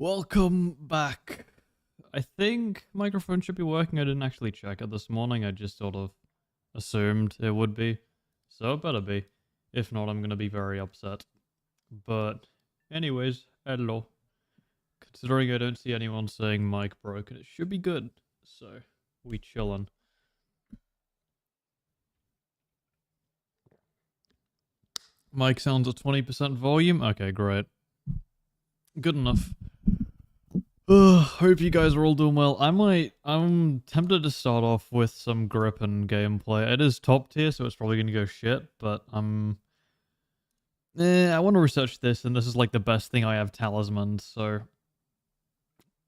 Welcome back. I think microphone should be working. I didn't actually check it this morning. I just sort of assumed it would be. So it better be. If not, I'm going to be very upset. But anyways, hello. Considering I don't see anyone saying mic broken, it should be good. So, we chillin'. Mic sounds at 20% volume? Okay, great. Good enough. Hope you guys are all doing well. I'm tempted to start off with some grip and gameplay. It is top tier, so it's probably gonna go shit, but I want to research this, and this is like the best thing I have talismaned, so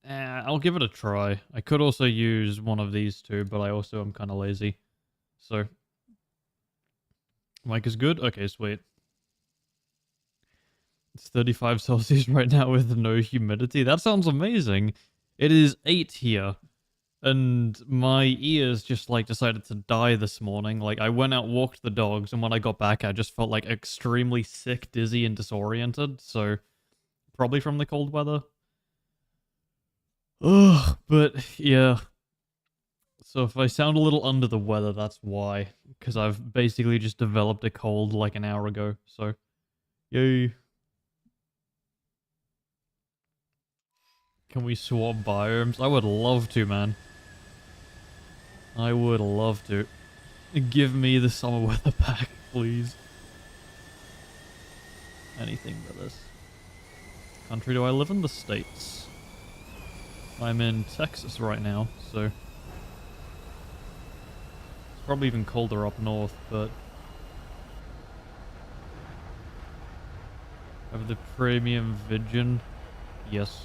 I'll give it a try. I could also use one of these two, but I also am kind of lazy. So, mic is good? Okay, sweet. It's 35 Celsius right now with no humidity. That sounds amazing. It is 8 here. And my ears just like decided to die this morning. Like I went out, walked the dogs, and when I got back I just felt like extremely sick, dizzy, and disoriented. So probably from the cold weather. Ugh, but yeah. So if I sound a little under the weather, that's why. Because I've basically just developed a cold like an hour ago. So, yay. Can we swap biomes? I would love to, man. I would love to. Give me the summer weather pack, please. Anything but this. Country do I live in? The States. I'm in Texas right now, so... It's probably even colder up north, but... Have the premium Vision? Yes.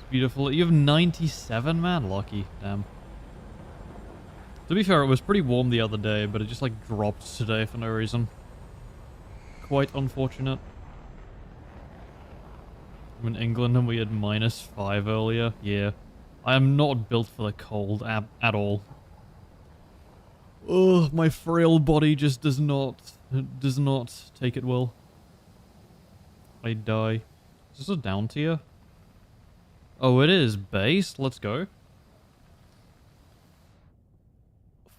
Beautiful. You have 97, man? Lucky. Damn. To be fair, it was pretty warm the other day, but it just like dropped today for no reason. Quite unfortunate. I'm in England and we had -5 earlier. Yeah. I am not built for the cold at all. Ugh, my frail body just does not take it well. I die. Is this a down tier? Oh, it is base? Let's go.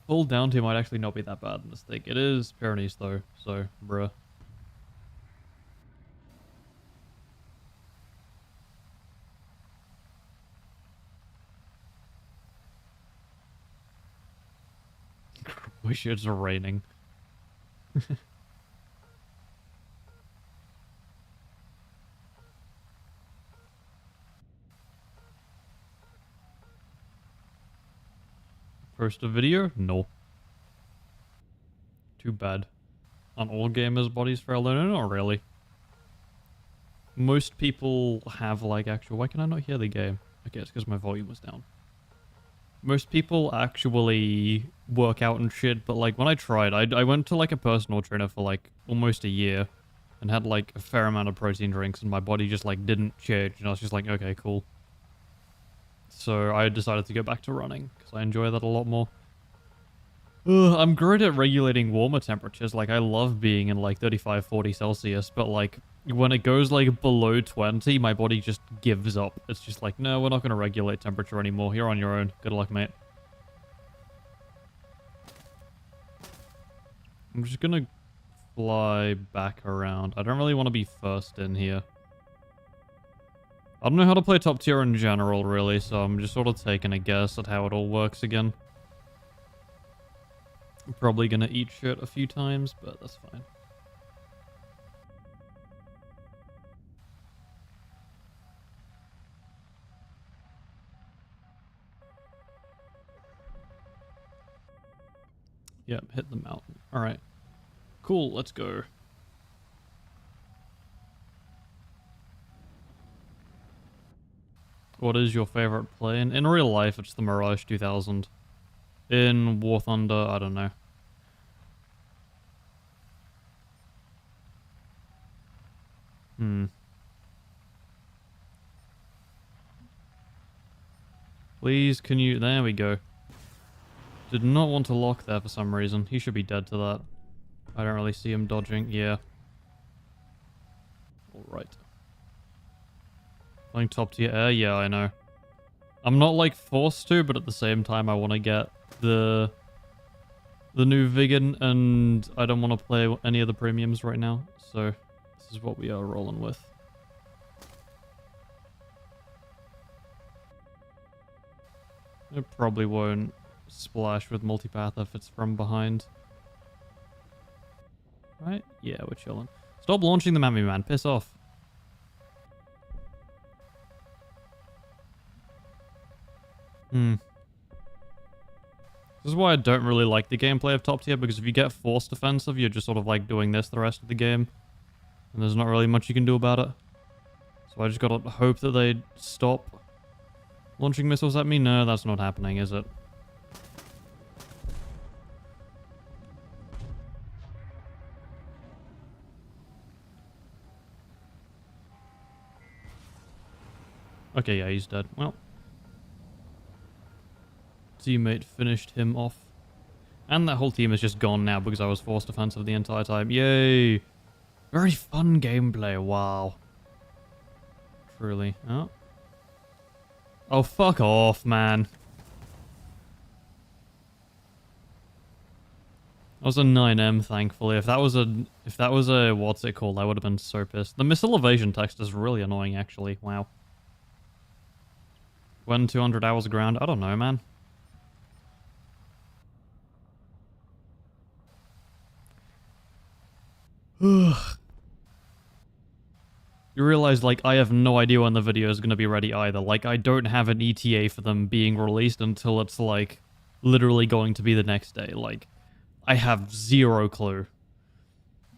Full down tier might actually not be that bad in this thing. It is Pyrenees though, so bruh. Wish it's raining. Post a video? No. Too bad. On all gamers' bodies for no, not really. Most people have like actual... Why can I not hear the game? Okay, it's because my volume was down. Most people actually work out and shit, but like when I tried, I went to like a personal trainer for like almost a year and had like a fair amount of protein drinks and my body just like didn't change and I was just like, okay, cool. So I decided to go back to running because I enjoy that a lot more. I'm great at regulating warmer temperatures. Like I love being in like 35, 40 Celsius, but like when it goes like below 20, my body just gives up. It's just like, no, we're not going to regulate temperature anymore. You're on your own. Good luck, mate. I'm just going to fly back around. I don't really want to be first in here. I don't know how to play top tier in general, really, so I'm just sort of taking a guess at how it all works again. I'm probably gonna eat shit a few times, but that's fine. Yep, hit the mountain. Alright. Cool, let's go. What is your favorite plane? In real life, it's the Mirage 2000. In War Thunder, I don't know. Please, can you... There we go. Did not want to lock there for some reason. He should be dead to that. I don't really see him dodging. Yeah. Alright. Playing top tier air? Yeah, I know. I'm not, like, forced to, but at the same time, I want to get the new Vegan, and I don't want to play any of the premiums right now, so this is what we are rolling with. It probably won't splash with multipath if it's from behind. Right? Yeah, we're chilling. Stop launching them at me, man. Piss off. This is why I don't really like the gameplay of top tier, because if you get forced defensive, you're just sort of like doing this the rest of the game. And there's not really much you can do about it. So I just gotta hope that they stop launching missiles at me. No, that's not happening, is it? Okay, yeah, he's dead. Well. Teammate finished him off. And that whole team is just gone now because I was forced defensive the entire time. Yay! Very fun gameplay, wow. Truly. Oh. Oh, fuck off, man. That was a 9M, thankfully. If that was a what's it called, I would have been so pissed. The missile evasion text is really annoying, actually. Wow. When 200 hours ground? I don't know, man. Ugh. You realize, like, I have no idea when the video is going to be ready either. Like, I don't have an ETA for them being released until it's, like, literally going to be the next day. Like, I have zero clue.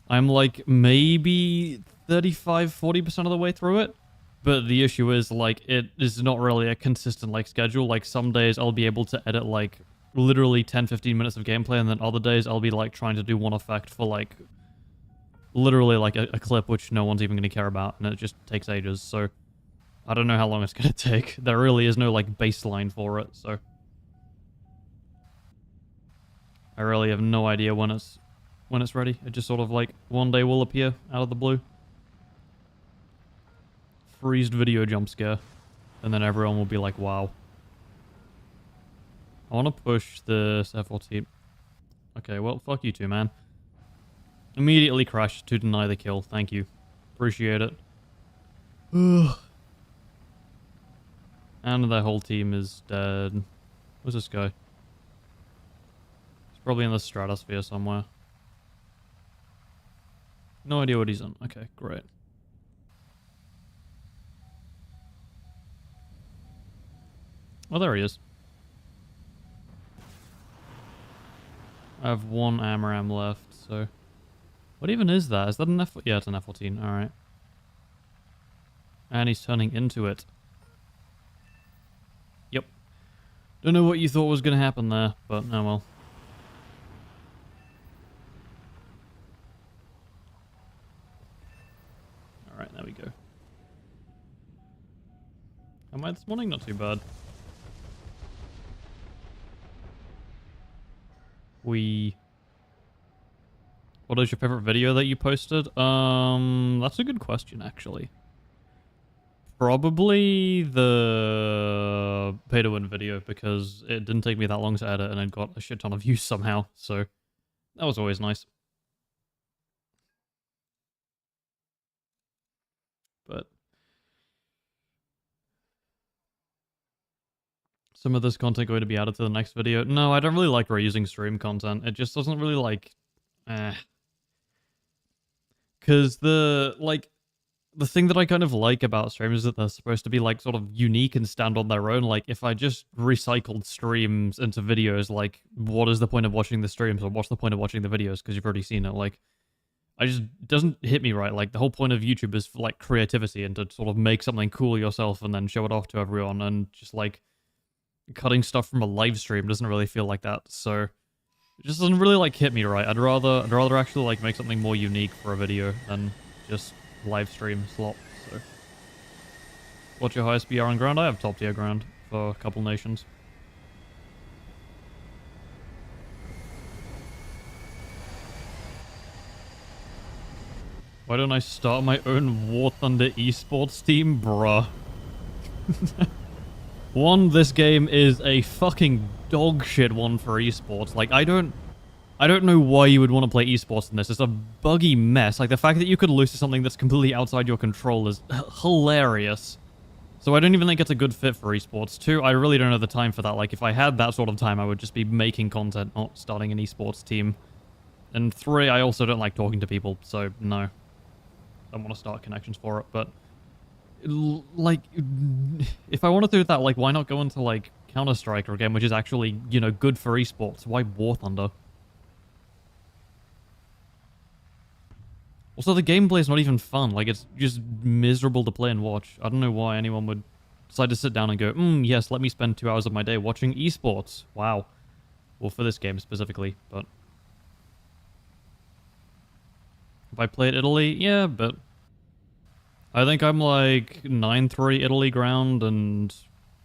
I'm, like, maybe 35-40% of the way through it. But the issue is, like, it is not really a consistent, like, schedule. Like, some days I'll be able to edit, like, literally 10-15 minutes of gameplay, and then other days I'll be, like, trying to do one effect for, like, literally like a clip which no one's even going to care about, and it just takes ages. So I don't know how long it's going to take. There really is no like baseline for it, so I really have no idea when it's ready. It just sort of like one day will appear out of the blue. Freezed video jump scare, and then everyone will be like, wow. I want to push this F-14. Okay, well, fuck you two, man. Immediately crashed to deny the kill. Thank you. Appreciate it. Ugh. And the whole team is dead. Where's this guy? He's probably in the stratosphere somewhere. No idea what he's in. Okay, great. Oh, there he is. I have one AMRAM left, so... What even is that? Is that an F... Yeah, it's an F-14. Alright. And he's turning into it. Yep. Don't know what you thought was going to happen there, but oh well. Alright, there we go. Am I this morning? Not too bad. What is your favorite video that you posted? That's a good question, actually. Probably the pay-to-win video, because it didn't take me that long to edit, and it got a shit ton of views somehow, so that was always nice. But some of this content going to be added to the next video. No, I don't really like reusing stream content. It just doesn't really like... Because the thing that I kind of like about streams is that they're supposed to be, like, sort of unique and stand on their own. Like, if I just recycled streams into videos, like, what is the point of watching the streams, or what's the point of watching the videos, because you've already seen it? Like, it just doesn't hit me right. Like, the whole point of YouTube is for, like, creativity, and to sort of make something cool yourself and then show it off to everyone, and just, like, cutting stuff from a live stream doesn't really feel like that, so... It just doesn't really, like, hit me right. I'd rather actually, like, make something more unique for a video than just live stream slop, so... What's your highest BR on ground? I have top tier ground for a couple nations. Why don't I start my own War Thunder esports team? Bruh. One, this game is a fucking dog shit one for esports. Like, I don't know why you would want to play esports in this. It's a buggy mess. Like, the fact that you could lose to something that's completely outside your control is hilarious. So I don't even think it's a good fit for esports. Two, I really don't have the time for that. Like, if I had that sort of time, I would just be making content, not starting an esports team. And three, I also don't like talking to people, so no. I don't want to start connections for it, but... like, if I want to do that, like, why not go into, like, Counter-Strike or a game which is actually, you know, good for esports? Why War Thunder? Also, the gameplay is not even fun. Like, it's just miserable to play and watch. I don't know why anyone would decide to sit down and go, yes, let me spend 2 hours of my day watching esports. Wow. Well, for this game specifically, but... If I played Italy, yeah, but... I think I'm like 9-3 Italy ground and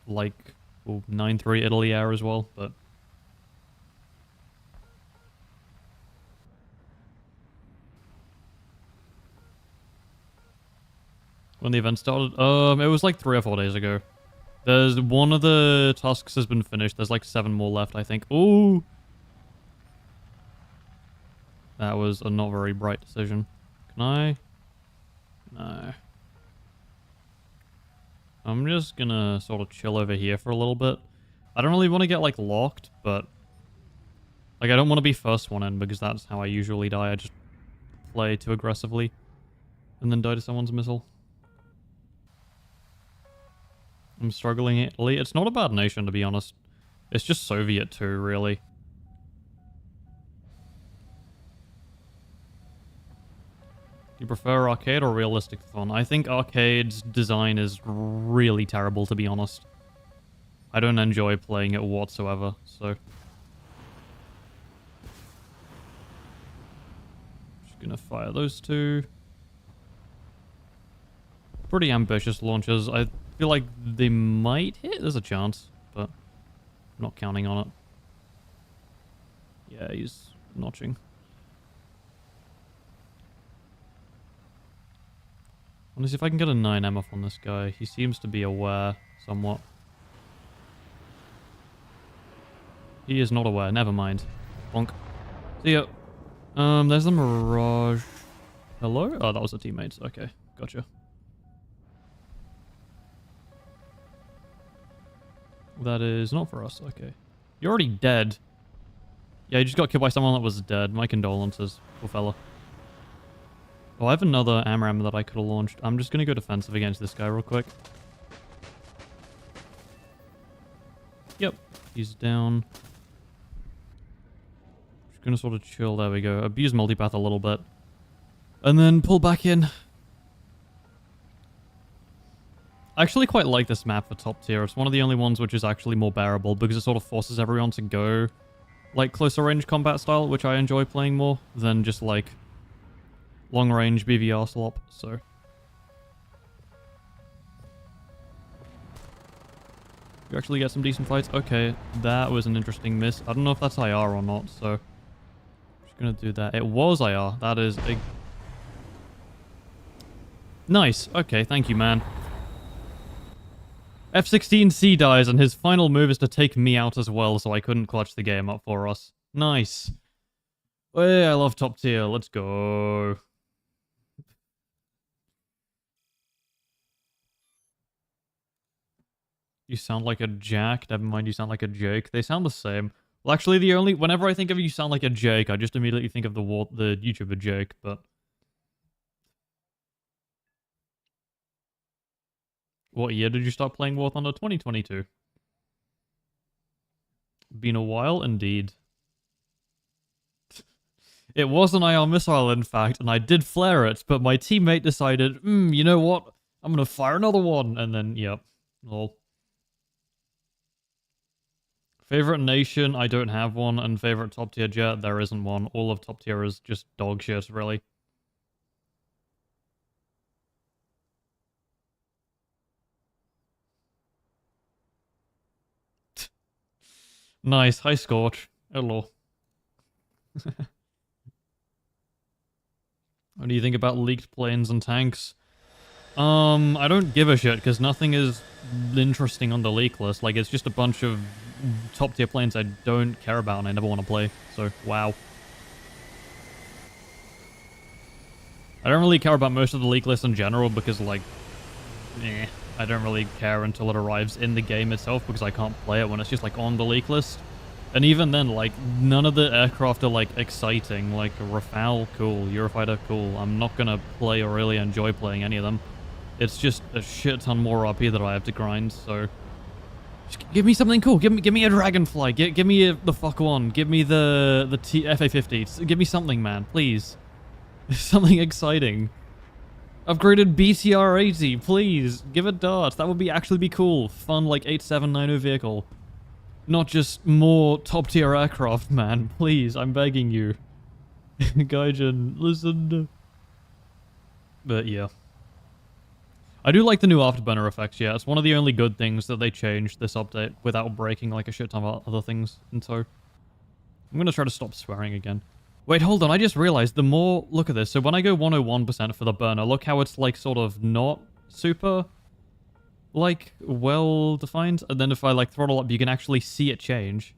like 9-3 Italy air as well, but... When the event started? It was like 3 or 4 days ago. There's one of the tasks has been finished. There's like 7 more left, I think. Ooh! That was a not very bright decision. Can I? No. I'm just gonna sort of chill over here for a little bit. I don't really want to get like locked, but... Like, I don't want to be first one in because that's how I usually die. I just play too aggressively and then die to someone's missile. I'm struggling Italy. It's not a bad nation, to be honest. It's just Soviet too, really. You prefer arcade or realistic fun? I think arcade's design is really terrible, to be honest. I don't enjoy playing it whatsoever, so... Just gonna fire those two. Pretty ambitious launches. I feel like they might hit. There's a chance, but I'm not counting on it. Yeah, he's notching. I want to see if I can get a 9M off on this guy. He seems to be aware, somewhat. He is not aware. Never mind. Bonk. See ya. There's the Mirage. Hello? Oh, that was the teammates. Okay, gotcha. That is not for us. Okay. You're already dead. Yeah, you just got killed by someone that was dead. My condolences, poor fella. Oh, I have another AMRAM that I could have launched. I'm just going to go defensive against this guy real quick. Yep, he's down. Just going to sort of chill. There we go. Abuse multipath a little bit. And then pull back in. I actually quite like this map for top tier. It's one of the only ones which is actually more bearable because it sort of forces everyone to go like closer range combat style, which I enjoy playing more than just like long range BVR slop, so. You actually get some decent fights? Okay, that was an interesting miss. I don't know if that's IR or not, so. I'm just gonna do that. It was IR. That is a... Nice. Okay, thank you, man. F-16C dies, and his final move is to take me out as well, so I couldn't clutch the game up for us. Nice. Hey, I love top tier. Let's go. You sound like a Jack. Never mind, you sound like a Jake. They sound the same. Well, actually, whenever I think of you sound like a Jake, I just immediately think of the YouTuber Jake, but... What year did you start playing War Thunder? 2022. Been a while, indeed. It was an IR missile, in fact, and I did flare it, but my teammate decided, you know what? I'm gonna fire another one, and then, yep. Lol. Favorite nation? I don't have one, and favorite top tier jet? There isn't one. All of top tier is just dog shit, really. Nice. Hi, Scorch. Hello. What do you think about leaked planes and tanks? I don't give a shit, because nothing is interesting on the leak list. Like, it's just a bunch of top-tier planes I don't care about and I never want to play. So, wow. I don't really care about most of the leak list in general, because, like, I don't really care until it arrives in the game itself, because I can't play it when it's just, like, on the leak list. And even then, like, none of the aircraft are, like, exciting. Like, Rafale, cool. Eurofighter, cool. I'm not gonna play or really enjoy playing any of them. It's just a shit ton more RP that I have to grind, so... Just give me something cool. Give me a Dragonfly. Give me the fuck one. Give me the FA-50. Give me something, man. Please. Something exciting. Upgraded BTR-80. Please. Give it darts. That would actually be cool. Fun, like, 8790 vehicle. Not just more top-tier aircraft, man. Please, I'm begging you. Gaijin, listen. But yeah. I do like the new afterburner effects, yeah. It's one of the only good things that they changed this update without breaking like a shit ton of other things in tow. I'm gonna try to stop swearing again. Wait, hold on, I just realized the more... Look at this. So when I go 101% for the burner, look how it's like sort of not super... like, well-defined, and then if I, like, throttle up, you can actually see it change.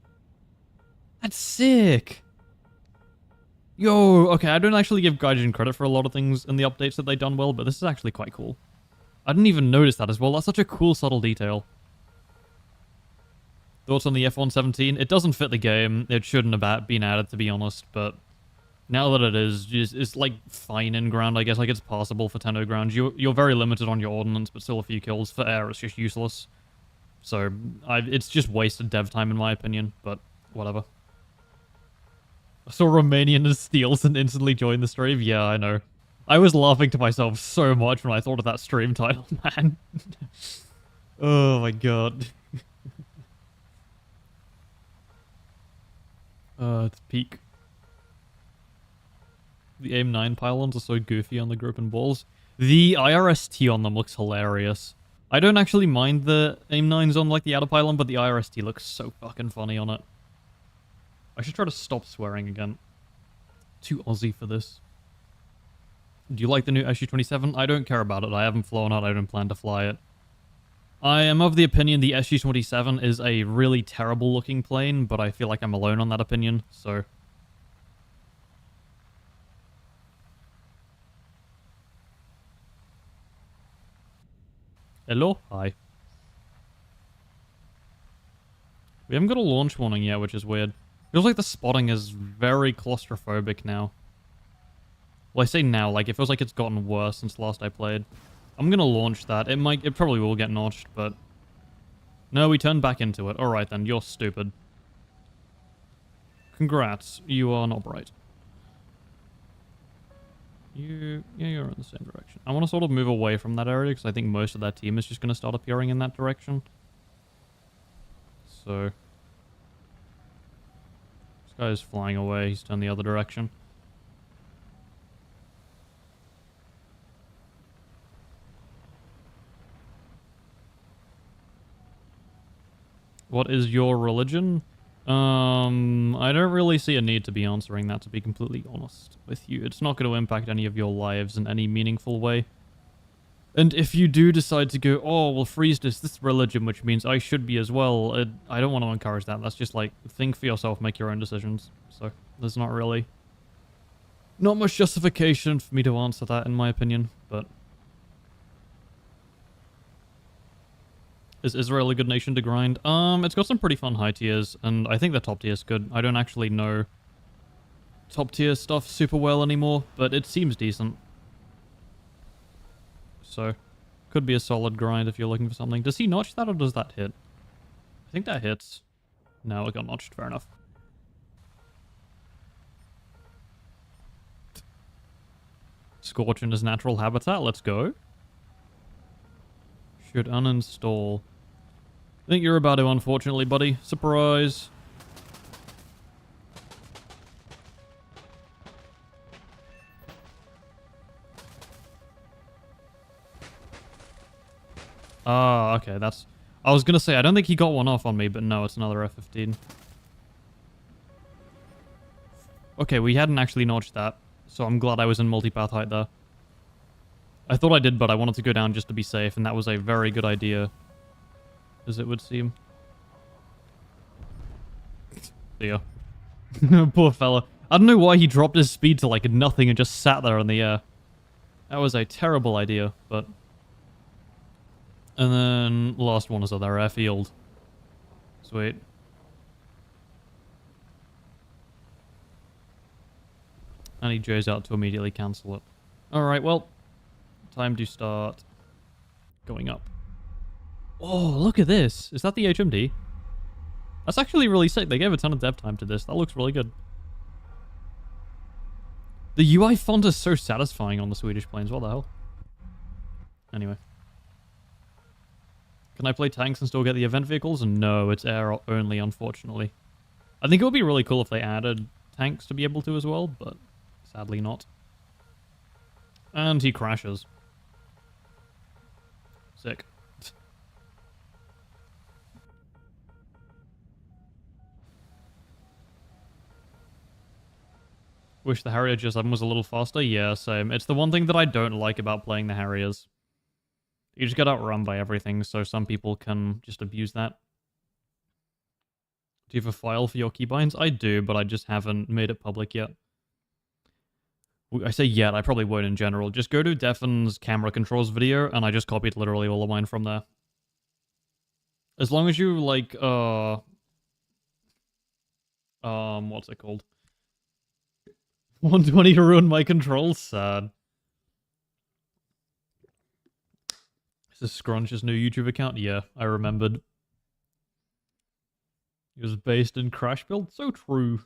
That's sick! Yo, okay, I don't actually give Gaijin credit for a lot of things in the updates that they've done well, but this is actually quite cool. I didn't even notice that as well. That's such a cool, subtle detail. Thoughts on the F-117? It doesn't fit the game. It shouldn't have been added, to be honest, but... Now that it is, it's like fine in ground, I guess. Like, it's passable for Tenno ground. You're very limited on your ordnance, but still a few kills. For air, it's just useless. So, it's just wasted dev time, in my opinion, but whatever. I saw Romanian as steals and instantly joined the stream. Yeah, I know. I was laughing to myself so much when I thought of that stream title, man. Oh my god. It's peak. The AIM-9 pylons are so goofy on the grip and balls. The IRST on them looks hilarious. I don't actually mind the AIM-9s on, like, the outer pylon, but the IRST looks so fucking funny on it. I should try to stop swearing again. Too Aussie for this. Do you like the new SU-27? I don't care about it. I haven't flown it. I don't plan to fly it. I am of the opinion the SU-27 is a really terrible looking plane, but I feel like I'm alone on that opinion, so... Hello? Hi. We haven't got a launch warning yet, which is weird. Feels like the spotting is very claustrophobic now. Well, I say now, like, it feels like it's gotten worse since last I played. I'm gonna launch that. It probably will get notched, but... No, we turned back into it. Alright then, you're stupid. Congrats, you are not bright. Yeah, you're in the same direction. I want to sort of move away from that area because I think most of that team is just going to start appearing in that direction. So... This guy is flying away. He's turned the other direction. What is your religion? I don't really see a need to be answering that, to be completely honest with you. It's not going to impact any of your lives in any meaningful way. And if you do decide to go, oh, well, Freeze this religion, which means I should be as well, I don't want to encourage that. That's just like, think for yourself, make your own decisions. So, there's not really... Not much justification for me to answer that, in my opinion, but... Is Israel a good nation to grind? It's got some pretty fun high tiers, and I think the top tier is good. I don't actually know top tier stuff super well anymore, but it seems decent. So, could be a solid grind if you're looking for something. Does he notch that, or does that hit? I think that hits. No, it got notched. Fair enough. Scorch in his natural habitat. Let's go. Should uninstall. I think you're about to, unfortunately, buddy. Surprise. Ah, okay, that's... I was gonna say, I don't think he got one off on me, but no, it's another F-15. Okay, we hadn't actually notched that. So I'm glad I was in multipath height there. I thought I did, but I wanted to go down just to be safe, and that was a very good idea, as it would seem. See ya. Poor fella. I don't know why he dropped his speed to like nothing and just sat there in the air. That was a terrible idea, but... And then the last one is at their airfield. Sweet. I need Joe's out to immediately cancel it. Alright, well, time to start going up. Oh, look at this. Is that the HMD? That's actually really sick. They gave a ton of dev time to this. That looks really good. The UI font is so satisfying on the Swedish planes. What the hell? Anyway. Can I play tanks and still get the event vehicles? No, it's air only, unfortunately. I think it would be really cool if they added tanks to be able to as well, but sadly not. And he crashes. Sick. Wish the Harrier G7 was a little faster? Yeah, same. It's the one thing that I don't like about playing the Harriers. You just get outrun by everything, so some people can just abuse that. Do you have a file for your keybinds? I do, but I just haven't made it public yet. I say yet, I probably won't in general. Just go to Defin's camera controls video, and I just copied literally all of mine from there. As long as you, like, what's it called? 120 to ruin my controls? Sad. Is this Scrunch's new YouTube account? Yeah, I remembered. He was based in Crash Build? So true.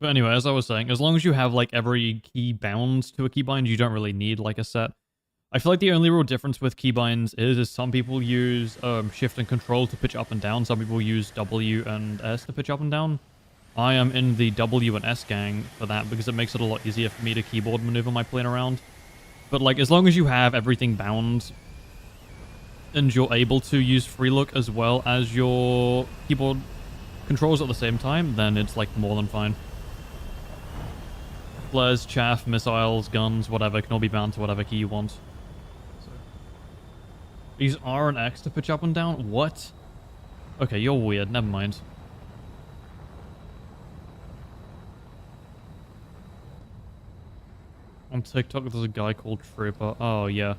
But anyway, as I was saying, as long as you have, like, every key bound to a keybind, you don't really need, like, a set. I feel like the only real difference with keybinds is some people use shift and control to pitch up and down. Some people use W and S to pitch up and down. I am in the W and S gang for that because it makes it a lot easier for me to keyboard maneuver my plane around. But, like, as long as you have everything bound and you're able to use free look as well as your keyboard controls at the same time, then it's, like, more than fine. Flares, chaff, missiles, guns, whatever, can all be bound to whatever key you want. So. Use R and X to pitch up and down? What? Okay, you're weird, never mind. On TikTok, there's a guy called Trooper. Oh, yeah.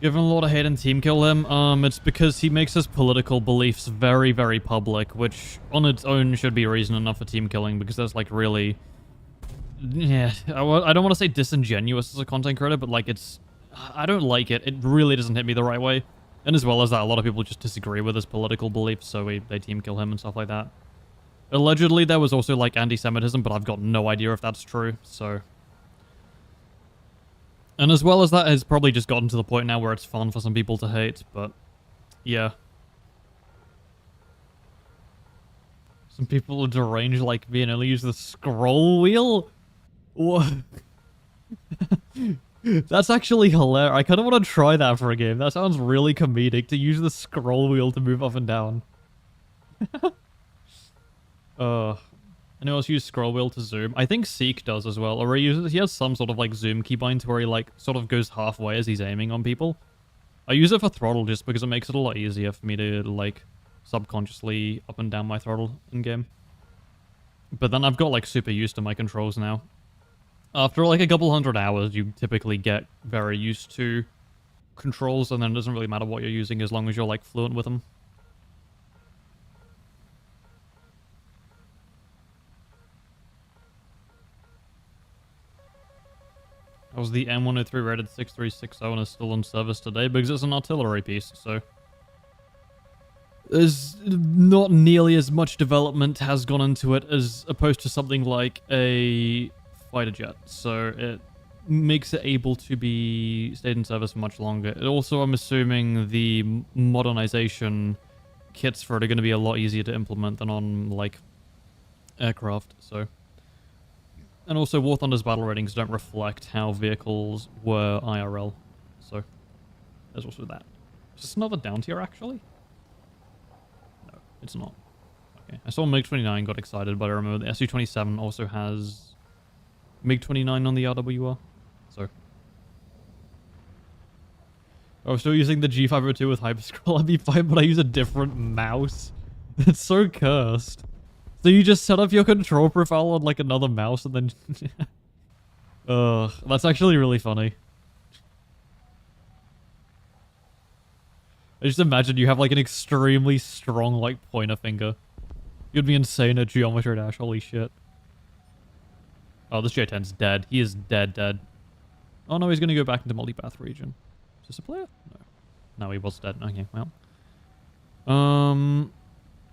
Given a lot of hate and team kill him, it's because he makes his political beliefs very, very public, which on its own should be reason enough for team killing, because that's, like, really... Yeah, I don't want to say disingenuous as a content creator, but, like, it's... I don't like it. It really doesn't hit me the right way. And as well as that, a lot of people just disagree with his political beliefs, so they team kill him and stuff like that. Allegedly, there was also, like, anti-Semitism, but I've got no idea if that's true, so... And as well as that, it's probably just gotten to the point now where it's fun for some people to hate, but... Yeah. Some people are deranged like me and only use the scroll wheel? What? That's actually hilarious. I kind of want to try that for a game. That sounds really comedic, to use the scroll wheel to move up and down. Anyone else use scroll wheel to zoom? I think Seek does as well. Or he has some sort of like zoom keybind where he like sort of goes halfway as he's aiming on people. I use it for throttle just because it makes it a lot easier for me to like subconsciously up and down my throttle in game. But then I've got like super used to my controls now. After like a couple hundred hours, you typically get very used to controls, and then it doesn't really matter what you're using as long as you're like fluent with them. I was the M103 rated 6360 and is still in service today because it's an artillery piece, so... There's not nearly as much development has gone into it as opposed to something like a fighter jet, so it makes it able to be stayed in service for much longer. It also, I'm assuming the modernization kits for it are going to be a lot easier to implement than on, like, aircraft, so... And also, War Thunder's battle ratings don't reflect how vehicles were IRL. So, there's also that. Is this another down tier, actually? No, it's not. Okay, I saw MiG-29, got excited, but I remember the Su-27 also has MiG-29 on the RWR. So... I was still using the G502 with Hyperscroll. I'd be fine, but I use a different mouse. It's so cursed. So you just set up your control profile on like another mouse and then... Ugh, that's actually really funny. I just imagine you have like an extremely strong like pointer finger. You'd be insane at Geometry Dash, holy shit. Oh, this J10's dead. He is dead. Oh no, he's gonna go back into multipath region. Is this a player? No. No, he was dead. Okay, well.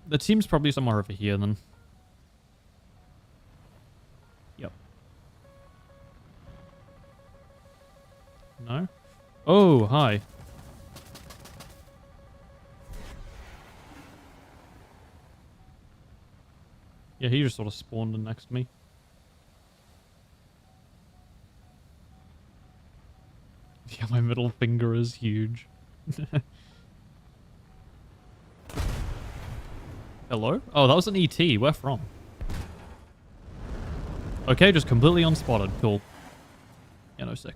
The team's probably somewhere over here then. Yep. No? Oh, hi. Yeah, he just sort of spawned in next to me. Yeah, my middle finger is huge. Hello? Oh, that was an ET. Where from? Okay, just completely unspotted. Cool. Yeah, no sick.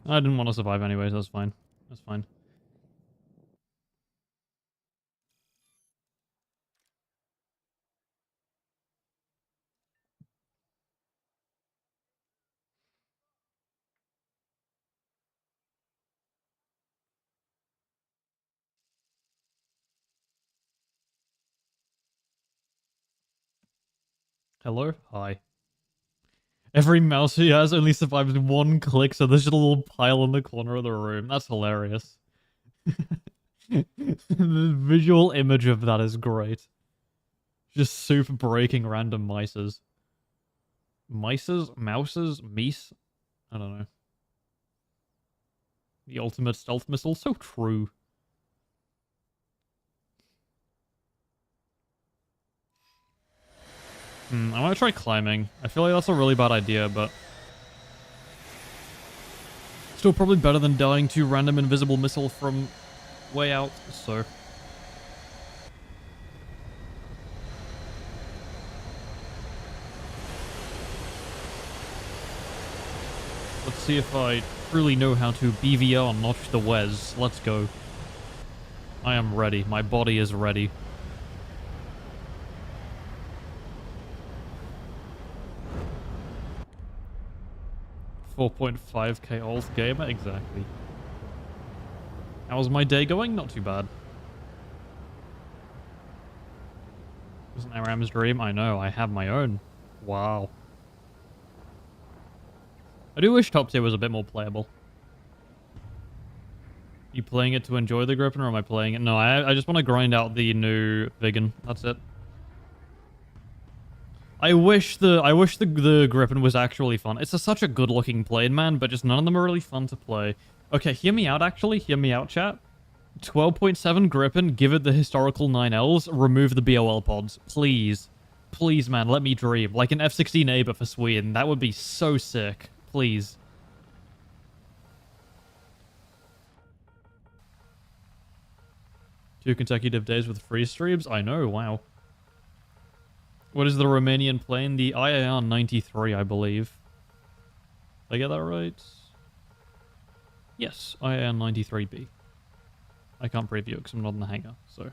I didn't want to survive anyways. That's fine. That's fine. Hello? Hi. Every mouse he has only survives one click, so there's just a little pile in the corner of the room. That's hilarious. The visual image of that is great. Just soup breaking random mices. Mices? Mouses? Meese? I don't know. The ultimate stealth missile? So true. I want to try climbing. I feel like that's a really bad idea, but... still probably better than dying to random invisible missile from way out, so... let's see if I truly know how to BVR notch the Wes. Let's go. I am ready. My body is ready. $4.5k alt gamer? Exactly. How's my day going? Not too bad. Isn't Aram's dream? I know, I have my own. Wow. I do wish top tier was a bit more playable. You playing it to enjoy the Griffin, or am I playing it? No, I just want to grind out the new Vigan. That's it. I wish the Griffin was actually fun. It's such a good looking plane, man, but just none of them are really fun to play. Okay, hear me out actually. Hear me out, chat. 12.7 Griffin, give it the historical 9Ls, remove the BOL pods. Please. Please, man, let me dream. Like an F-16A, but for Sweden. That would be so sick. Please. Two consecutive days with free streams? I know, wow. What is the Romanian plane? The IAR-93, I believe. Did I get that right? Yes, IAR-93B. I can't preview it because I'm not in the hangar, so...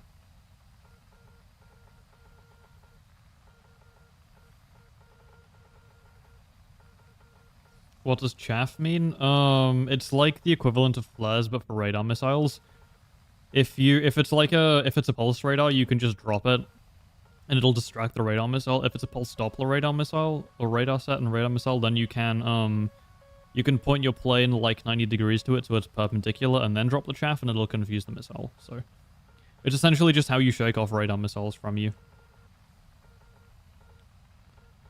What does chaff mean? It's like the equivalent of flares, but for radar missiles. If it's a pulse radar, you can just drop it, and it'll distract the radar missile. If it's a pulse Doppler radar missile, or radar set and radar missile, then you can point your plane like 90 degrees to it so it's perpendicular, and then drop the chaff, and it'll confuse the missile. So, it's essentially just how you shake off radar missiles from you.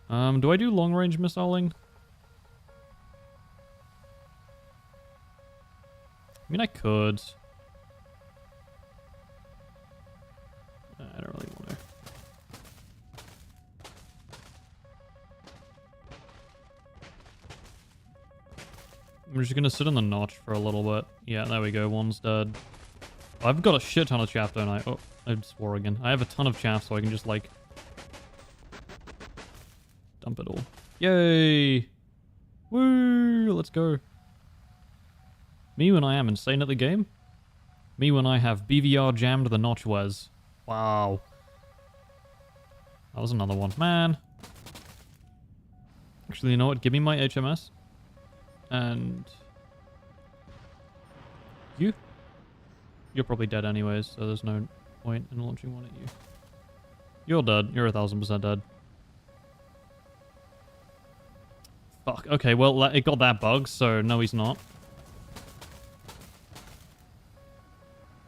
Do I do long-range missiling? I mean, I could. I don't really want to. I'm just gonna sit on the notch for a little bit. Yeah, there we go. One's dead. I've got a shit ton of chaff, don't I? Oh, I swore again. I have a ton of chaff, so I can just, like... dump it all. Yay! Woo! Let's go. Me when I am insane at the game. Me when I have BVR jammed the notch was. Wow. That was another one. Man. Actually, you know what? Give me my HMS. And... you? You're probably dead anyways, so there's no point in launching one at you. You're dead. You're 1000% dead. Fuck. Okay, well, it got that bug, so no, he's not.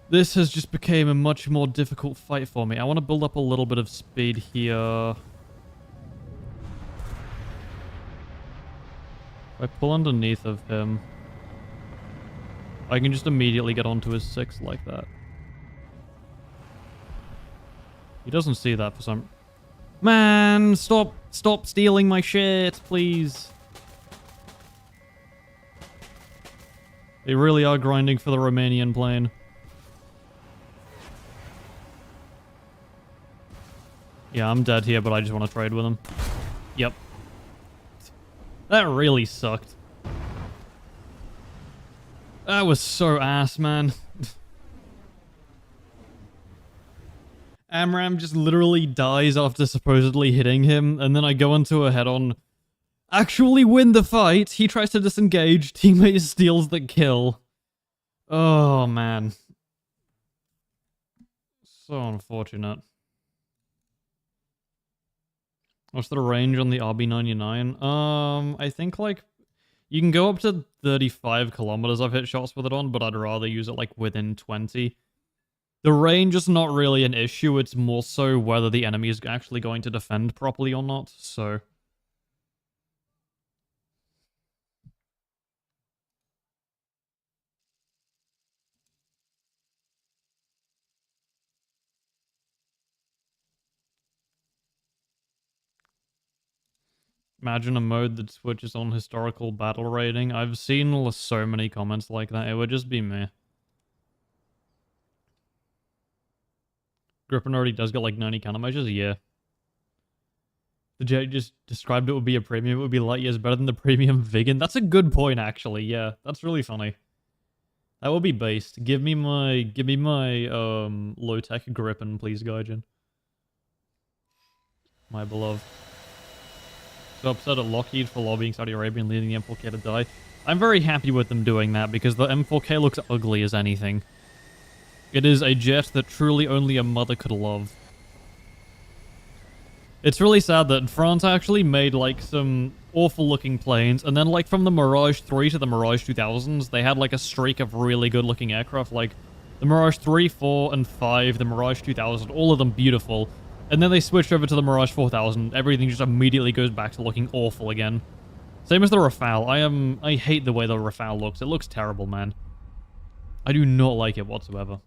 This has just become a much more difficult fight for me. I want to build up a little bit of speed here. If I pull underneath of him, I can just immediately get onto his 6 like that. He doesn't see that for some... Man, stop stealing my shit, please. They really are grinding for the Romanian plane. Yeah, I'm dead here, but I just want to trade with him. Yep. That really sucked. That was so ass, man. Amram just literally dies after supposedly hitting him, and then I go into a head-on. Actually win the fight! He tries to disengage, teammate steals the kill. Oh, man. So unfortunate. What's the range on the RB99? I think, like, you can go up to 35 kilometers I've hit shots with it on, but I'd rather use it, like, within 20. The range is not really an issue, it's more so whether the enemy is actually going to defend properly or not, so... Imagine a mode that switches on historical battle rating. I've seen so many comments like that. It would just be me. Griffin already does get like 90 countermeasures? Yeah. The J just described it would be a premium. It would be light years better than the premium vegan. That's a good point, actually. Yeah, that's really funny. That would be based. Give me my low-tech Griffin, please, Gaijin. My beloved. So upset at Lockheed for lobbying Saudi Arabia and leading the M4K to die. I'm very happy with them doing that because the M4K looks ugly as anything. It is a jet that truly only a mother could love. It's really sad that France actually made like some awful looking planes, and then like from the Mirage 3 to the Mirage 2000s, they had like a streak of really good looking aircraft, like the Mirage 3, 4, and 5, the Mirage 2000, all of them beautiful. And then they switched over to the Mirage 4000. Everything just immediately goes back to looking awful again. Same as the Rafale. I hate the way the Rafale looks. It looks terrible, man. I do not like it whatsoever.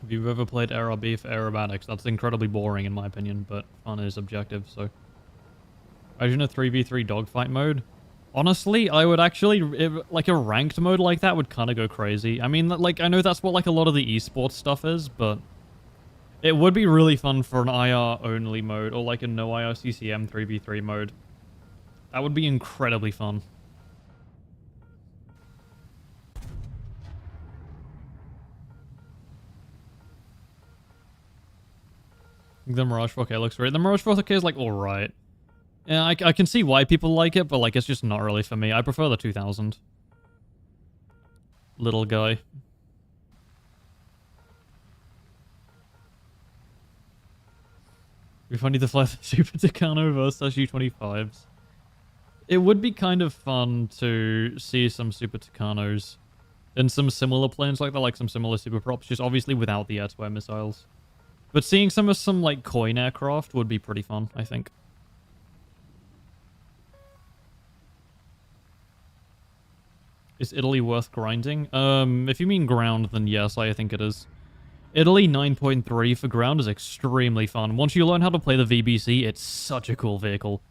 If you've ever played ARB for aerobatics, that's incredibly boring in my opinion, but fun is objective, so... Imagine a 3v3 dogfight mode. Honestly, I would actually, like a ranked mode like that would kind of go crazy. I mean, like, I know that's what like a lot of the esports stuff is, but it would be really fun for an IR only mode or like a no IR CCM 3v3 mode. That would be incredibly fun. The Mirage 4K looks great. The Mirage 4K is like alright. Yeah, I can see why people like it, but like it's just not really for me. I prefer the 2000. Little guy. It'd be funny to fly the Super Tucano versus U-25s. It would be kind of fun to see some Super Tucanos in some similar planes like that, like some similar super props, just obviously without the air-to-air missiles. But seeing some like coin aircraft would be pretty fun, I think. Is Italy worth grinding? If you mean ground, then yes, I think it is. Italy 9.3 for ground is extremely fun. Once you learn how to play the VBC, it's such a cool vehicle.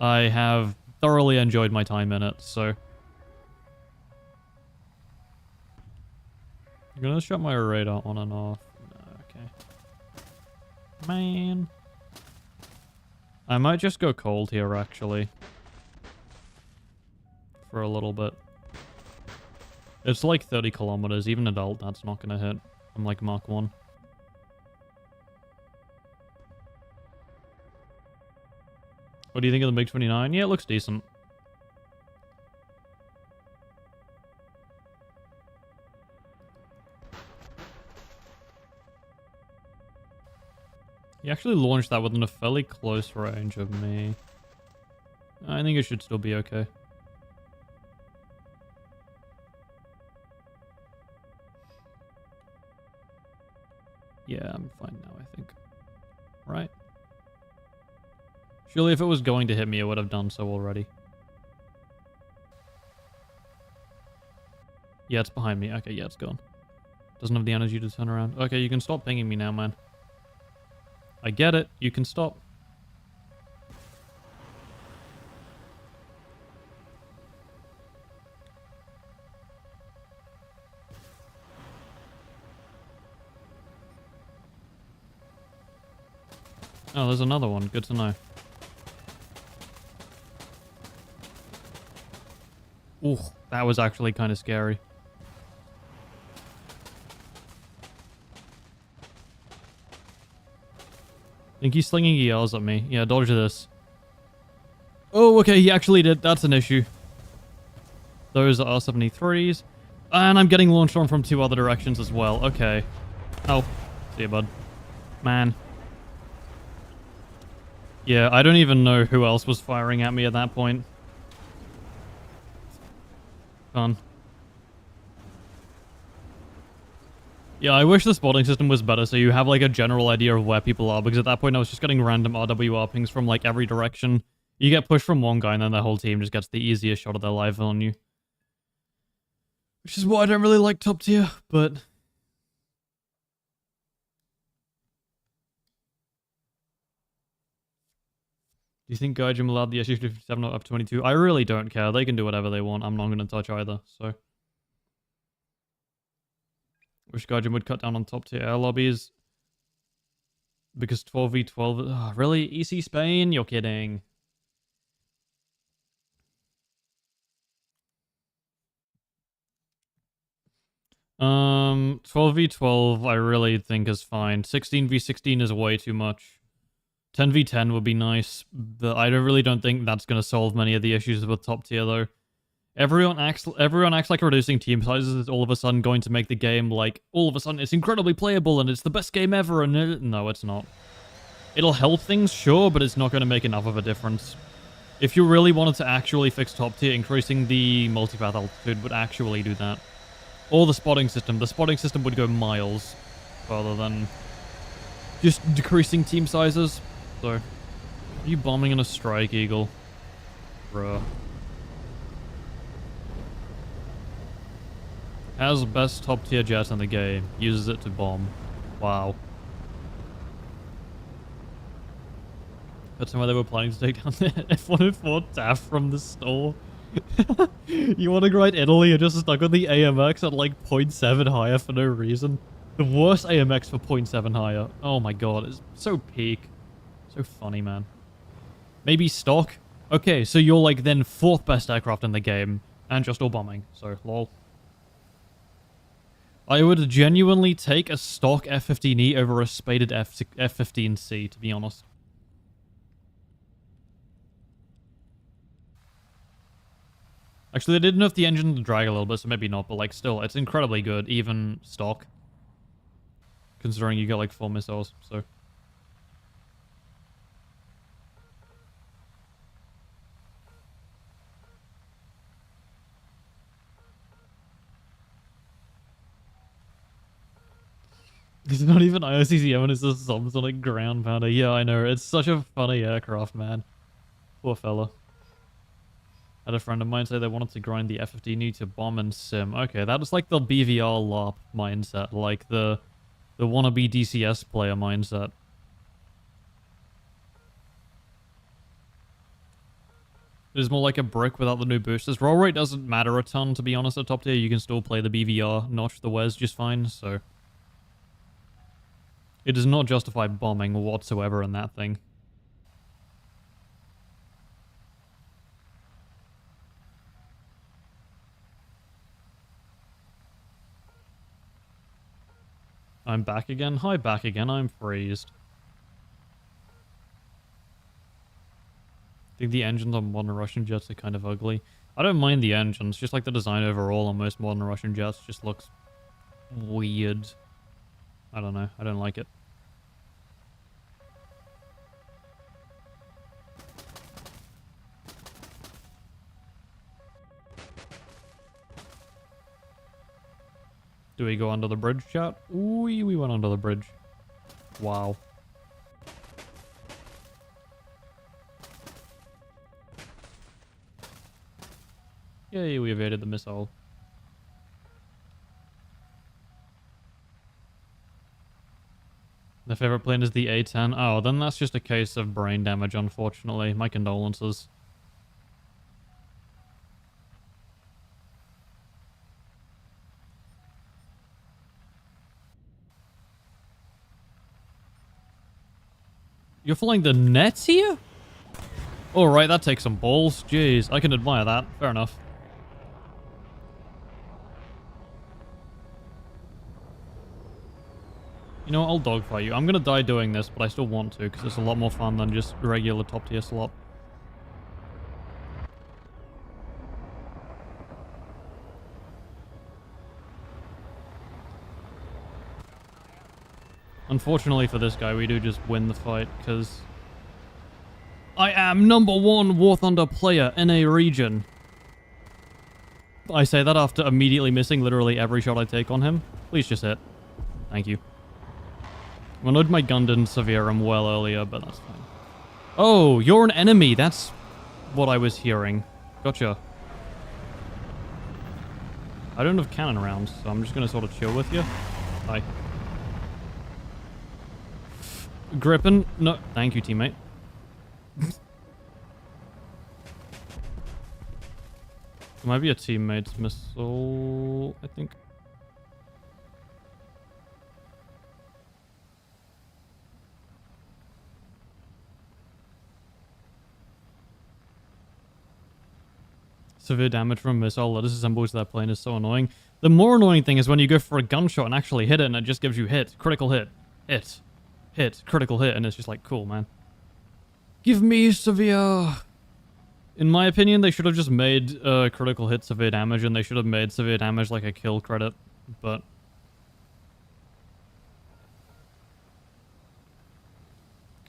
I have thoroughly enjoyed my time in it, so... I'm gonna shut my radar on and off. Okay. Man. I might just go cold here, actually. For a little bit. It's like 30 kilometers. Even adult, that's not gonna hit. I'm like Mark 1. What do you think of the MiG-29? Yeah, it looks decent. He actually launched that within a fairly close range of me. I think it should still be okay. Yeah, I'm fine now, I think. Right. Surely if it was going to hit me, it would have done so already. Yeah, it's behind me. Okay, yeah, it's gone. Doesn't have the energy to turn around. Okay, you can stop pinging me now, man. I get it. You can stop. Oh, there's another one. Good to know. Ooh, that was actually kind of scary. I think he's slinging ELs at me. Yeah, dodge this. Oh, okay, he actually did. That's an issue. Those are R-73s. And I'm getting launched on from 2 other directions as well. Okay. Oh, see you, bud. Man. Yeah, I don't even know who else was firing at me at that point. Fun. Yeah, I wish the spotting system was better so you have like a general idea of where people are, because at that point I was just getting random RWR pings from like every direction. You get pushed from one guy and then the whole team just gets the easiest shot of their life on you. Which is why I don't really like top tier, but... Do you think Gaijin allowed the SU-57 up 22? I really don't care. They can do whatever they want. I'm not going to touch either, so... Wish Gaijin would cut down on top tier air lobbies. Because 12v12... Oh, really? EC Spain? You're kidding. Um, 12v12 I really think is fine. 16v16 is way too much. 10v10 would be nice, but I really don't think that's going to solve many of the issues with top tier though. Everyone acts like reducing team sizes is all of a sudden going to make the game like all of a sudden it's incredibly playable and it's the best game ever, and no, it's not. It'll help things, sure, but it's not going to make enough of a difference. If you really wanted to actually fix top tier, increasing the multipath altitude would actually do that. Or the spotting system. The spotting system would go miles further than just decreasing team sizes. So, are you bombing in a Strike Eagle? Bruh. Has the best top tier jet in the game. Uses it to bomb. Wow. That's why they were planning to take down the F-104 TAF from the store. You want to grind Italy and just stuck with the AMX at like 0.7 higher for no reason. The worst AMX for 0.7 higher. Oh my god, it's so peak. So funny, man. Maybe stock? Okay, so you're like then 4th best aircraft in the game and just all bombing. So, lol. I would genuinely take a stock F-15E over a spaded F-15C, to be honest. Actually, they did nerf the engine to drag a little bit, so maybe not, but like still, it's incredibly good, even stock. Considering you get like 4 missiles, so... It's not even IOCCM, it's just subsonic ground pounder. Yeah, I know, it's such a funny aircraft, man. Poor fella. Had a friend of mine say they wanted to grind the F-15E to bomb and sim. Okay, that was like the BVR LARP mindset, like the wannabe DCS player mindset. It is more like a brick without the new boosters. Roll rate doesn't matter a ton, to be honest, at top tier. You can still play the BVR, notch the Wes just fine, so... It does not justify bombing whatsoever in that thing. I'm back again. Hi, back again. I'm freezed. I think the engines on modern Russian jets are kind of ugly. I don't mind the engines, just like the design overall on most modern Russian jets just looks weird. I don't know. I don't like it. Do we go under the bridge, chat? Ooh, we went under the bridge. Wow. Yay, we evaded the missile. The favorite plane is the A-10. Oh, then that's just a case of brain damage, unfortunately. My condolences. You're flying the nets here? Alright, that takes some balls. Jeez, I can admire that. Fair enough. You know what, I'll dogfight you. I'm gonna die doing this, but I still want to, because it's a lot more fun than just regular top tier slot. Unfortunately for this guy, we do just win the fight, because... I am #1 War Thunder player in a region. I say that after immediately missing literally every shot I take on him. Please just hit. Thank you. I annoyed my gun didn't severe him well earlier, but that's fine. Oh, you're an enemy. That's what I was hearing. Gotcha. I don't have cannon rounds, so I'm just going to sort of chill with you. Bye. Grippin'. No, thank you, teammate. It might be a teammate's missile, I think. Severe damage from a missile that disassembles that plane is so annoying. The more annoying thing is when you go for a gunshot and actually hit it and it just gives you hit, critical hit, hit, critical hit, and it's just like, cool, man. Give me severe... In my opinion, they should have just made critical hit severe damage, and they should have made severe damage like a kill credit, but...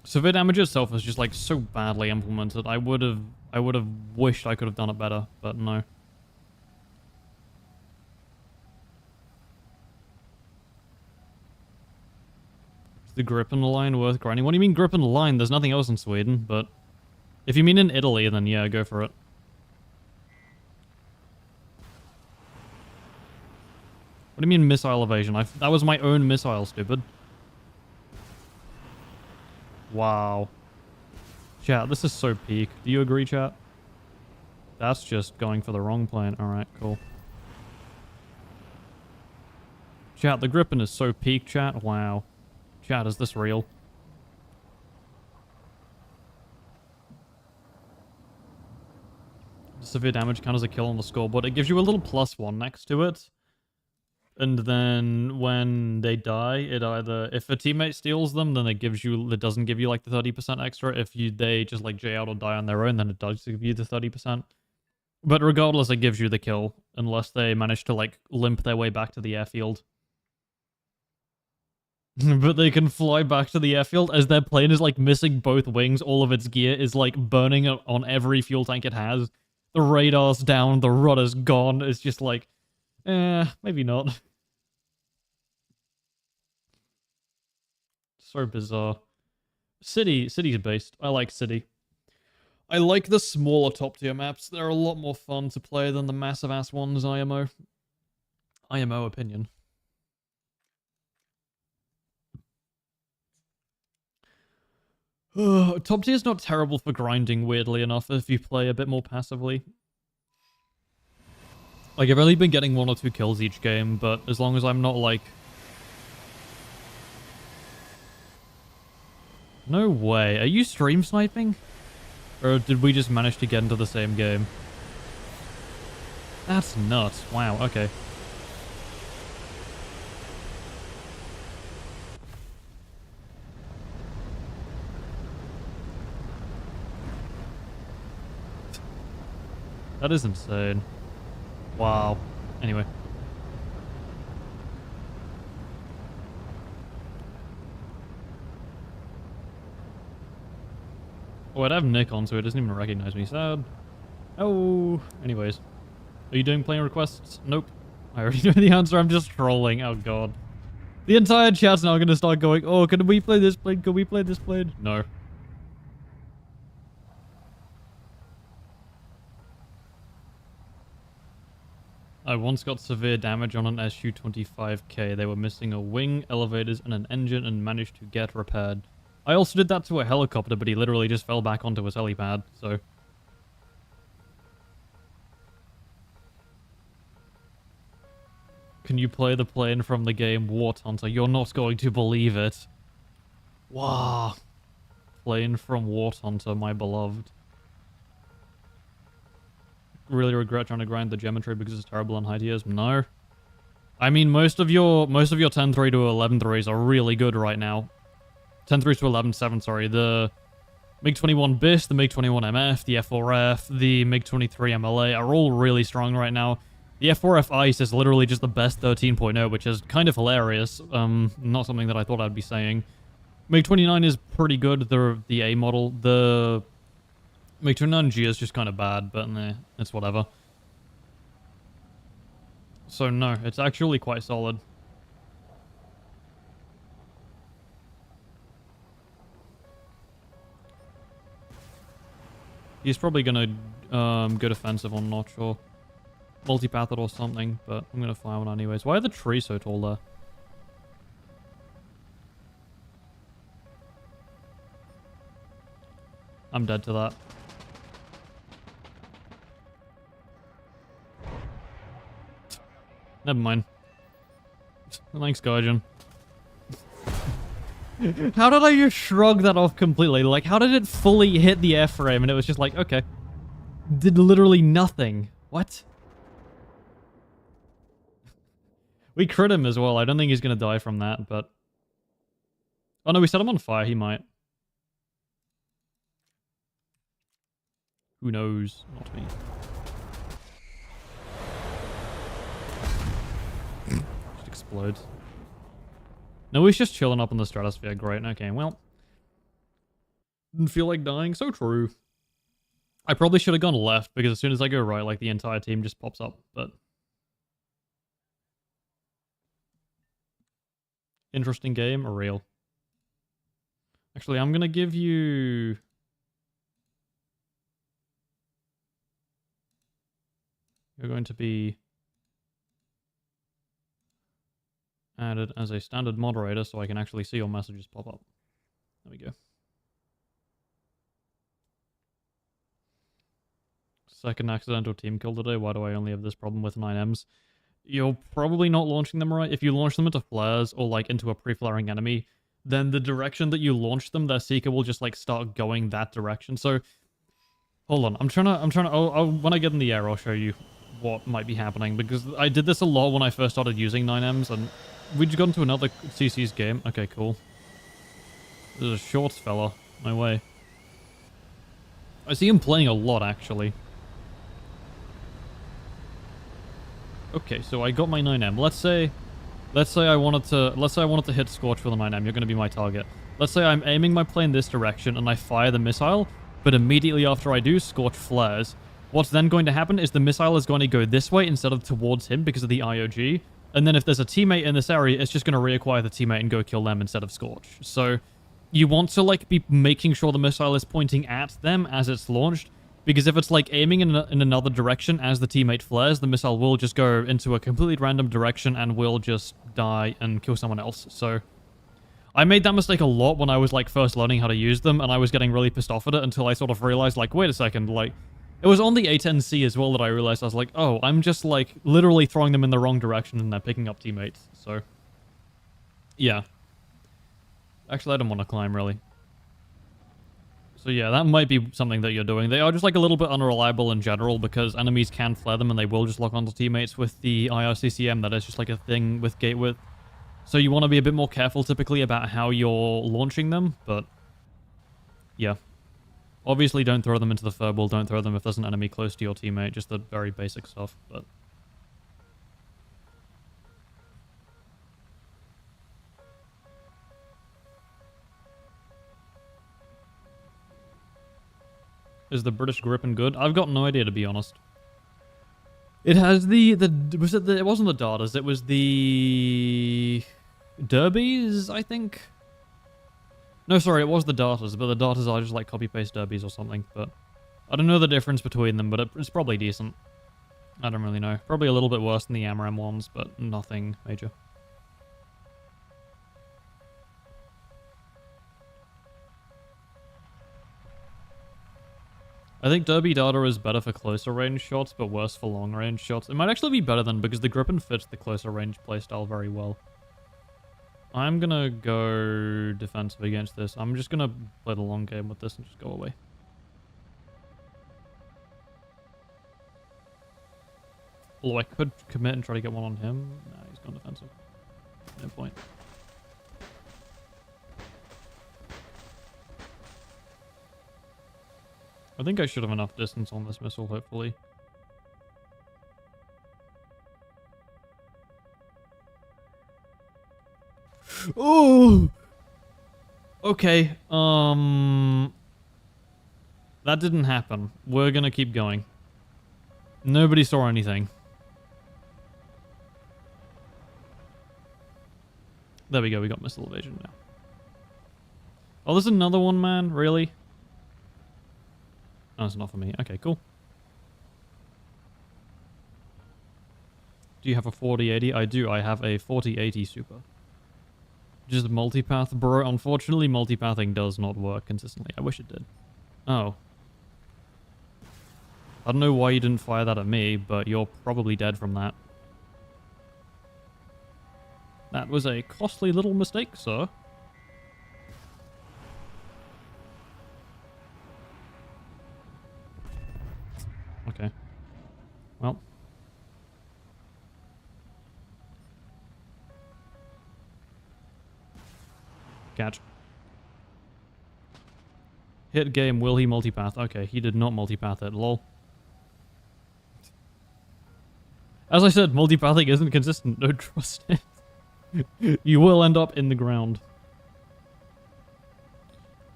Severe damage itself is just like so badly implemented. I would have wished I could have done it better, but no. Is the grip in the line worth grinding? What do you mean grip in the line? There's nothing else in Sweden, but if you mean in Italy, then yeah, go for it. What do you mean missile evasion? That was my own missile, stupid. Wow. Chat, this is so peak. Do you agree, chat? That's just going for the wrong plane. Alright, cool. Chat, the Gripen is so peak, chat. Wow. Chat, is this real? Severe damage count as a kill on the scoreboard. It gives you a little +1 next to it. And then when they die, it either... If a teammate steals them, then it doesn't give you like the 30% extra. If they just like J out or die on their own, then it does give you the 30%. But regardless, it gives you the kill. Unless they manage to like limp their way back to the airfield. But they can fly back to the airfield as their plane is like missing both wings. All of its gear is like burning on every fuel tank it has. The radar's down, the rudder's gone. It's just like, maybe not. So bizarre. City's based. I like City. I like the smaller top tier maps. They're a lot more fun to play than the massive ass ones, IMO. IMO opinion. Top tier is not terrible for grinding, weirdly enough, if you play a bit more passively. Like, I've only been getting 1 or 2 kills each game, but as long as I'm not, like... No way. Are you stream sniping? Or did we just manage to get into the same game? That's nuts. Wow, okay. That is insane. Wow. Anyway. Oh, I'd have Nick on, so it doesn't even recognize me. Sad. Oh. Anyways. Are you doing playing requests? Nope. I already know the answer. I'm just trolling. Oh, God. The entire chat's now going to start going, oh, can we play this plane? Can we play this plane? No. I once got severe damage on an SU-25K. They were missing a wing, elevators, and an engine and managed to get repaired. I also did that to a helicopter, but he literally just fell back onto his helipad, so... Can you play the plane from the game War Hunter? You're not going to believe it. Wow. Plane from War Hunter, my beloved. Really regret trying to grind the geometry because it's terrible on high tiers? No. I mean, most of your 10.3 to 11.3s are really good right now. 10.3 to 11.7, sorry. The MiG-21 BIS, the MiG-21 MF, the F4F, the MiG-23 MLA are all really strong right now. The F4F ICE is literally just the best 13.0, which is kind of hilarious. Not something that I thought I'd be saying. MiG-29 is pretty good, the A model. The MiG-29G is just kind of bad, but nah, it's whatever. So no, it's actually quite solid. He's probably gonna go defensive, I'm not sure. Multipath it or something, but I'm gonna fire one anyways. Why are the trees so tall there? I'm dead to that. Never mind. Thanks, Guardian. How did I just shrug that off completely? Like, how did it fully hit the airframe and it was just like, okay. Did literally nothing. What? We crit him as well. I don't think he's gonna die from that, but... Oh no, we set him on fire. He might. Who knows? Not me. Just explode. No, he's just chilling up in the stratosphere. Great. Okay, well. Didn't feel like dying. So true. I probably should have gone left, because as soon as I go right, like, the entire team just pops up, but... Interesting game, or real? Actually, I'm gonna give you... You're going to be... added as a standard moderator so I can actually see your messages pop up. There we go. Second accidental team kill today. Why do I only have this problem with 9Ms? You're probably not launching them right. If you launch them into flares or like into a pre-flaring enemy, then the direction that you launch them, their seeker will just like start going that direction. So hold on, I'm trying to when I get in the air, I'll show you what might be happening, because I did this a lot when I first started using 9Ms, and we just got into another CC's game. Okay, cool. There's a short fella. No way. I see him playing a lot, actually. Okay, so I got my 9M. Let's say I wanted to hit Scorch with a 9M. You're going to be my target. Let's say I'm aiming my plane this direction and I fire the missile, but immediately after I do, Scorch flares. What's then going to happen is the missile is going to go this way instead of towards him because of the IOG. And then if there's a teammate in this area, it's just going to reacquire the teammate and go kill them instead of Scorch. So you want to like be making sure the missile is pointing at them as it's launched. Because if it's like aiming in another direction as the teammate flares, the missile will just go into a completely random direction and will just die and kill someone else. So I made that mistake a lot when I was like first learning how to use them, and I was getting really pissed off at it until I sort of realized, like, wait a second, like, it was on the A10C as well that I realized I was like, oh, I'm just like literally throwing them in the wrong direction and they're picking up teammates. So, yeah. Actually, I don't want to climb really. So yeah, that might be something that you're doing. They are just like a little bit unreliable in general because enemies can flare them and they will just lock onto teammates with the IRCCM. That is just like a thing with gate width. So you want to be a bit more careful typically about how you're launching them, but yeah. Obviously don't throw them into the furball, don't throw them if there's an enemy close to your teammate, just the very basic stuff, but... Is the British gripping good? I've got no idea, to be honest. It has it wasn't the Darters, it was the... Derbies, I think? No, sorry, it was the Darters, but the Darters are just like copy-paste Derbies or something, but... I don't know the difference between them, but it's probably decent. I don't really know. Probably a little bit worse than the Amaram ones, but nothing major. I think Derby Darter is better for closer range shots, but worse for long range shots. It might actually be better then, because the Griffin fits the closer range playstyle very well. I'm gonna go defensive against this. I'm just gonna play the long game with this and just go away. Although I could commit and try to get one on him. Nah, he's gone defensive. No point. I think I should have enough distance on this missile, hopefully. Oh! Okay, that didn't happen. We're gonna keep going. Nobody saw anything. There we go, we got missile evasion now. Oh, there's another one, man? Really? Oh, it's not for me. Okay, cool. Do you have a 4080? I do. I have a 4080 Super. Just multipath, bro. Unfortunately, multipathing does not work consistently. I wish it did. Oh. I don't know why you didn't fire that at me, but you're probably dead from that. That was a costly little mistake, sir. Okay. Well. Catch. Hit game, will he multipath? Okay, he did not multipath it, lol. As I said, multipathing isn't consistent, don't trust it. You will end up in the ground.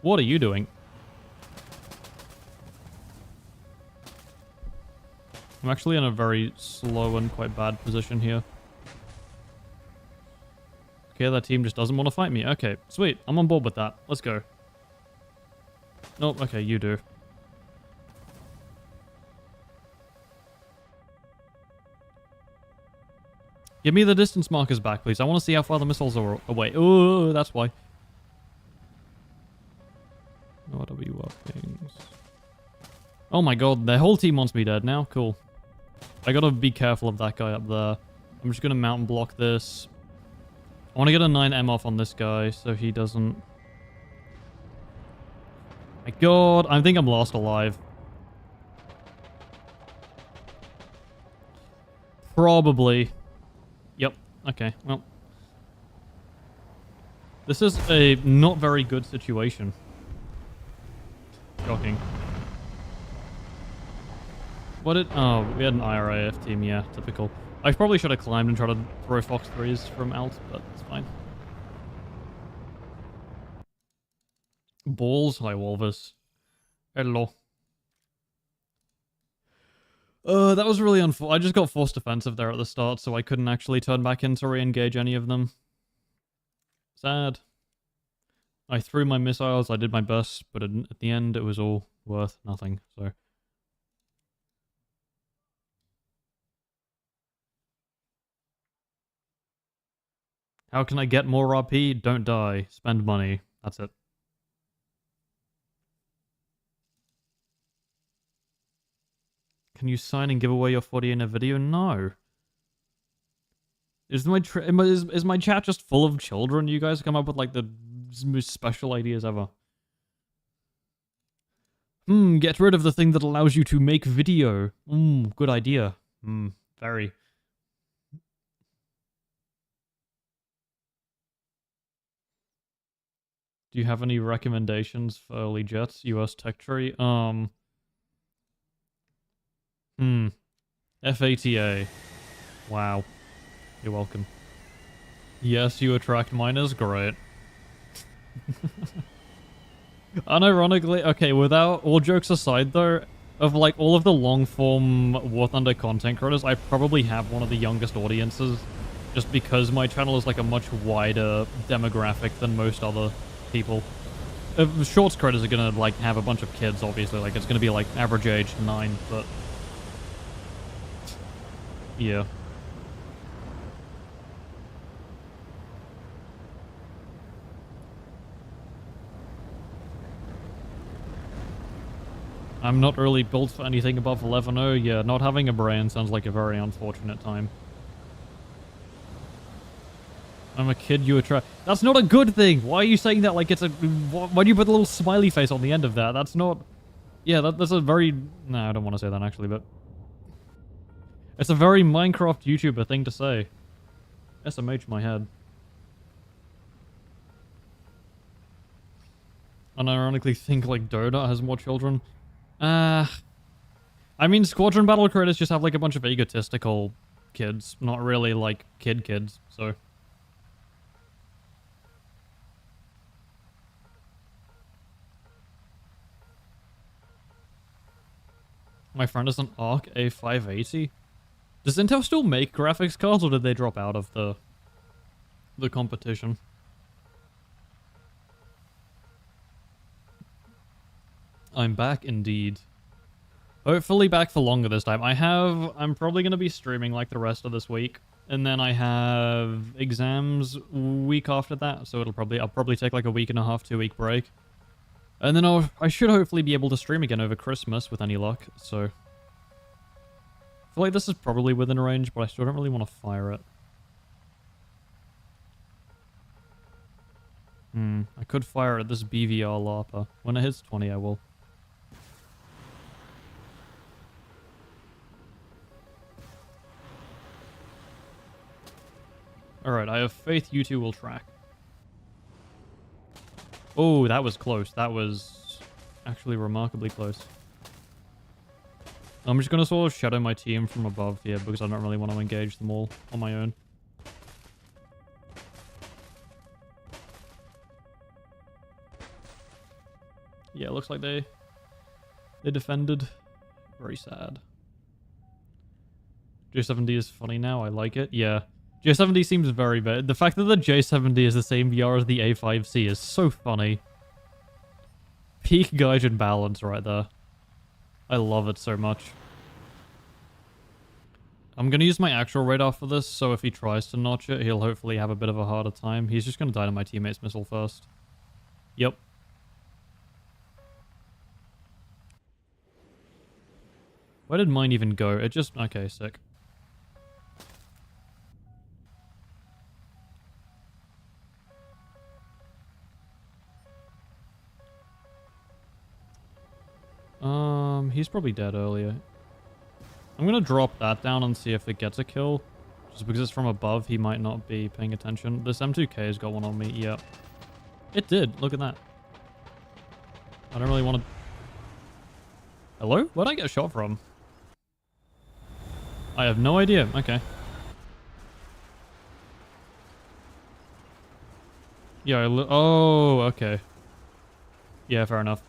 What are you doing? I'm actually in a very slow and quite bad position here. Okay, that team just doesn't want to fight me. Okay, sweet. I'm on board with that. Let's go. Nope, okay, you do. Give me the distance markers back, please. I want to see how far the missiles are away. Oh, that's why. OW workings. Oh my god, their whole team wants me dead now. Cool. I gotta be careful of that guy up there. I'm just gonna mountain block this. I want to get a 9M off on this guy so he doesn't... My god, I think I'm lost alive. Probably. Yep. Okay, well. This is a not very good situation. Shocking. What did... Oh, we had an IRAF team, yeah, typical. I probably should have climbed and tried to throw Fox 3s from alt, but it's fine. Balls, hi Walvis. Hello. That was really I just got forced defensive there at the start, so I couldn't actually turn back in to re-engage any of them. Sad. I threw my missiles, I did my best, but at the end it was all worth nothing, so... How can I get more RP? Don't die. Spend money. That's it. Can you sign and give away your 40 in a video? No. Is my chat just full of children? You guys come up with like the most special ideas ever. Get rid of the thing that allows you to make video. Good idea. Very. Do you have any recommendations for early jets? US tech tree? FATA. Wow. You're welcome. Yes, you attract minors? Great. Unironically, okay, without all jokes aside though, of like all of the long form War Thunder content creators, I probably have one of the youngest audiences. Just because my channel is like a much wider demographic than most other people. Shorts creators are gonna like have a bunch of kids, obviously, like it's gonna be like average age 9, but yeah. I'm not really built for anything above 11.0. Yeah, not having a brain sounds like a very unfortunate time. I'm a kid you attract. That's not a good thing. Why are you saying that like it's a... Why do you put a little smiley face on the end of that? That's not... Yeah, that's a very... No, I don't want to say that actually, but... It's a very Minecraft YouTuber thing to say. SMH my head. Unironically think like Dota has more children. I mean, Squadron Battle creators just have like a bunch of egotistical kids, not really like kids, so... My friend is an ARC A580. Does Intel still make graphics cards, or did they drop out of the competition? I'm back indeed. Hopefully back for longer this time. I'm probably going to be streaming like the rest of this week. And then I have exams week after that. So I'll probably take like a week and a half, 2-week break. And then I should hopefully be able to stream again over Christmas with any luck. So I feel like this is probably within range, but I still don't really want to fire it. I could fire at this BVR LARPer. When it hits 20, I will. Alright, I have faith you two will track. Oh, that was close. That was actually remarkably close. I'm just going to sort of shadow my team from above here because I don't really want to engage them all on my own. Yeah, it looks like they defended. Very sad. J70 is funny now. I like it. Yeah. J70 seems very bad. The fact that the J70 is the same VR as the A5C is so funny. Peak Gaijin balance right there. I love it so much. I'm going to use my actual radar for this, so if he tries to notch it, he'll hopefully have a bit of a harder time. He's just going to die to my teammate's missile first. Yep. Where did mine even go? It just... Okay, sick. He's probably dead earlier. I'm gonna drop that down and see if it gets a kill. Just because it's from above, he might not be paying attention. This M2K has got one on me, yep. It did, look at that. I don't really want to... Hello? Where'd I get shot from? I have no idea, okay. Yeah, oh, okay. Yeah, fair enough.